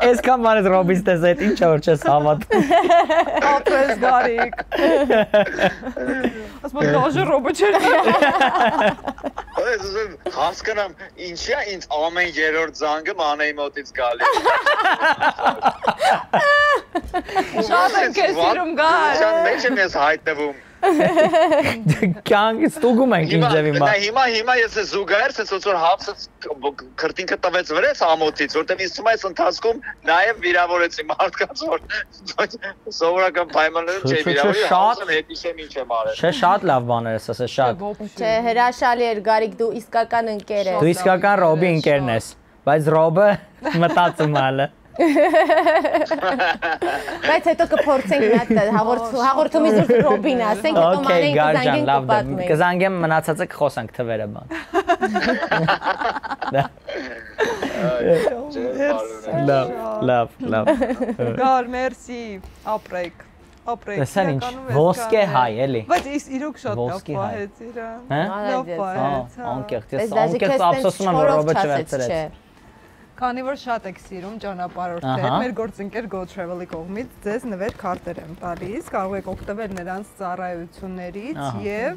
Այսքան բանից Ռոբից տես այդ ինչ որ չես հավատում։ Ապրես Գարիկ։ Ասում եմ դաժե Ռոբը չէր։ Ես ուզում հասկանամ ինչի է ինձ ամեն երրորդ զանգը Մանեի մոտից գալի։ Շատ եմ քեզ սիրում Գար։ Շատ մեջ եմ ես հայտնվում։ Կյանք ստուգում ենք ինչ ձևի մա։ Հիմա ես զուգահեռ ես ոնց որ հավսած քրտինքը տվեց վրես ամոթից, որտեղ ինձ թվում է այս ընթացքում նաև վիրավորեցի մարդկանց, որ սովորական պայմաններում չէի վիրավորի, հավսում հետիշեմ ինչ եմ արել։ Չէ, շատ լավ բաներ ես ասել, շատ։ Չէ, հրաշալի էր Գարիկ, դու իսկական ընկեր ես։ Դու իսկական Ռոբի ընկերն ես, բայց Ռոբը մտածում ալը։ Բայց հետո կփորձենք մի հատ հաղորդումից դուրս Ռոբին ասենք, հետո Մանեին կզանգենք կպատմենք։ Կզանգեմ մնացածը կխոսանք թվերը բան։ Լավ։ Գար, մերսի, ապրեք։ Տեսան ինչ, ոսկե հայ էլի։ Բայց իրոք շատ լավ պահեց իրան։ Լավ պահեց։ Անկեղծ, ես ափսոսում եմ, որ Ռոբը չվերցրեց։ Քանի որ շատ եք սիրում ճանապարհորդել, մեր գործընկեր Go Travel-ի կողմից ձեզ նվեր քարտեր եմ տալիս, կարող եք օգտվել նրանց ծառայություններից եւ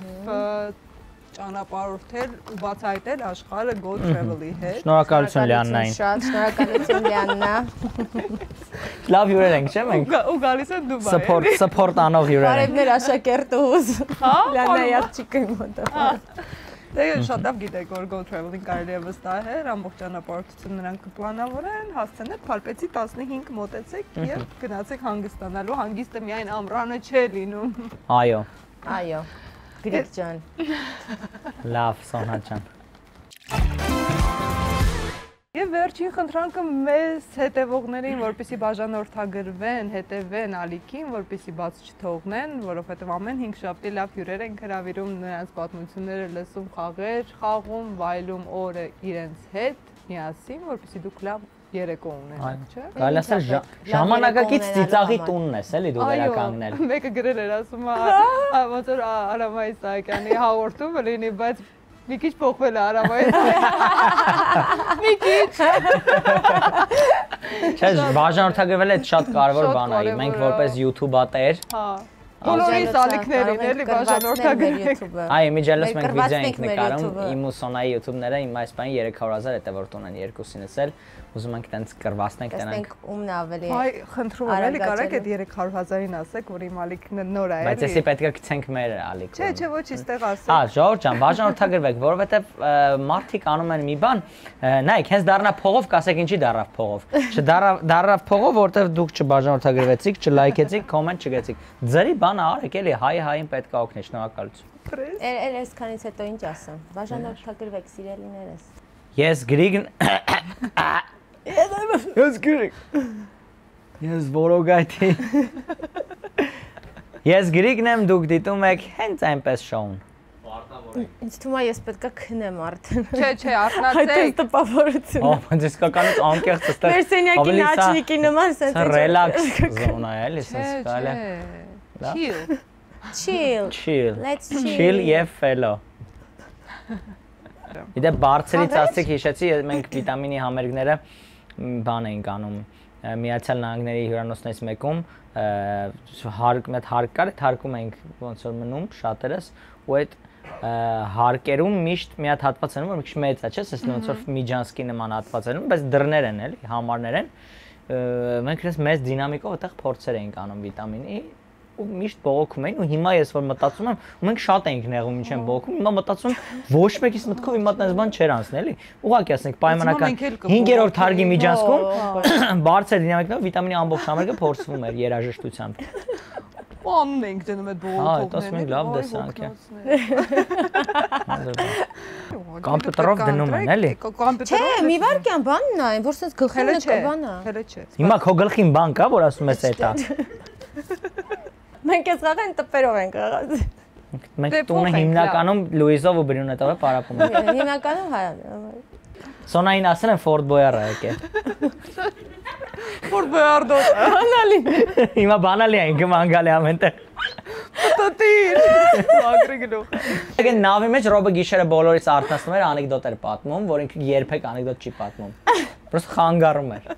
ճանապարհորդել ու բացահայտել աշխարհը Go Travel-ի հետ։ Շնորհակալություն Լիաննային։ Շատ շնորհակալություն Լիաննա։ Լավ հյուրեր ենք, չէ՞ մենք։ Ու գալիս են Դուբայ։ Support անող հյուրեր ենք։ Բարևներ աշակերտուհուս։ Լիաննայի աղջիկի մոտ։ Դե շատ լավ գիտեք, որ Go Travel-ին կարելի է վստահել, ամբողջ ճանապարհորդություն նրանք կպլանավորեն, հասցնել Փարպեցի 15 մոտեցեք եւ գնացեք հանգստանալու, հանգիստը միայն ամռանը չէ լինում։ Այո։ Գրիգ ջան։ Լավ, Սոնա ջան։ Եվ վերջին խնդրանքը մեզ հետևողներին, որպեսզի բաժանորդագրվեն, հետևեն ալիքին, որպեսզի բաց չթողնեն, որովհետև ամեն 5 շաբթի լավ հյուրեր են հրավիրում, նրանց պատմությունները լսում, խաղեր խաղում, վայելում օրը իրենց հետ միասին, որպեսզի դուք լավ երեկո ունենաք, չէ՞։ Կարելի ասել ժամանակակից ծիծաղի տունն ես, էլի դու վերականգնել։ Մեկը գրել էր, ասում է, ոնց որ Արամայի Սահակյանի հաղորդումը լինի, բայց մի քիչ փոխվել է Արամայի։ Մի քիչ։ Չէ, բաժանորդագրվել է շատ կարևոր բան է։ Մենք որպես YouTube-ատեր, Բոլորի զալիքներին էլի բաժանորդագրեք։ Այ իմիջիալս մենք վիդեո ենք նկարում, իմ ու Սոնայի YouTube-ները իմ այս բանի 300000 հետևորդ ունեն երկուսինս էլ, ուզում ենք տենց կրվացնենք տենանք։ Տեսնենք ումն ավելի։ Այ խնդրում եմ էլի կարեք այդ 300000-ին ասեք, որ իմ ալիքն նոր է էլի։ Բայց էսի պետք է գցենք մեր ալիքը։ Չէ, ոչ, իստեղ ասեք։ Հա, Ժողովուրդ ջան, բաժանորդագրվեք, որովհետև մարդիկ անում են մի բան, նայեք, հենց դառնա փողով, կասեք ինչի դառավ փողով։ Չդառավ փողով, որովհետև դուք չբաժանորդագրվեցիք, չլայքեցիք, կոմենտ չգեցիք։ Ձերի բանը արեք էլի, հային պետք է օգնի, շնորհակալություն։ Էլ այսքանից հետո ինչ ասեմ։ Բաժանորդագրվեք, սիրելիներս։ Ես Գրիգն Ես Գրիգ Ես Որոգայթի Ես Գրիգն եմ, դուք դիտում եք հենց այնպես շոուն։ Ինձ թվում է ես պետքա քնեմ արդեն։ Չէ, արթնացեք։ Այդ տպավորություն։ Ո՞վ ես կականից անկեղծ ստեղ։ Մեր սենյակի նաչնիկի նման սենց։ Ռելաքս զոնա է, էլի սենց կարելի է։ Chill. Let's chill. Chill եւ fellow։ Իդե բարձրից ասեք հիշեցի, մենք վիտամինի համերգները բան էինք անում Միացյալ Նահանգների հյուրանոցներից մեկում մեծ հարկ կար, այդ հարկում էինք ոնց որ մնում շատերս ու այդ հարկերում միշտ մի հատ հատված են, որ մի քիչ մեծ է, չէ՞, ասես ոնց որ Միջանսկի նման հատված են, բայց դռներ են էլի, համարներ են։ Մենք այնպես մեծ դինամիկով այդտեղ փորձեր էինք անում վիտամինի ու միշտ բողոքում էին ու հիմա ես որ մտածում եմ ու մենք շատ էինք նեղում ինչ են բողոքում հիմա մտածում ոչ մեկից մտքով հիմա այդպես բան չէր անցնել էլի ուղղակի ասենք պայմանական 5-րդ հարգի Միջանցքում բարձր դինամիկով վիտամինի ամբողջ համերգը փորձվում էր երաժշտությամբ անում ենք դնում այդ բողոքողներին լավ դեսանք է կոմպյուտերով դնում են էլի Չէ մի վարքյան բանն է որ sense գլխին է բանը հիմա քո գլխին բան կա որ ասում ես էտա Մենք այս խաղը տպերով ենք եղած։ Մենք տունը հիմնականում Լուիզով ու Բրյունետով է պարապում ենք։ Հիմնականում հայ։ Սոնային ասել են Ford Boyard-ը եկել։ Ford Boyard-ը բանալի։ Հիմա բանալի է ինքը մանգալի ամենտեղ։ Տտիր։ Ագրի գնող։ Եկեն նավի մեջ Ռոբը գիշերը բոլորից արթնացնում էր անեկդոտ էր պատմում, որ ինքը երբեք անեկդոտ չի պատմում։ Պրոստը խանգարում էր։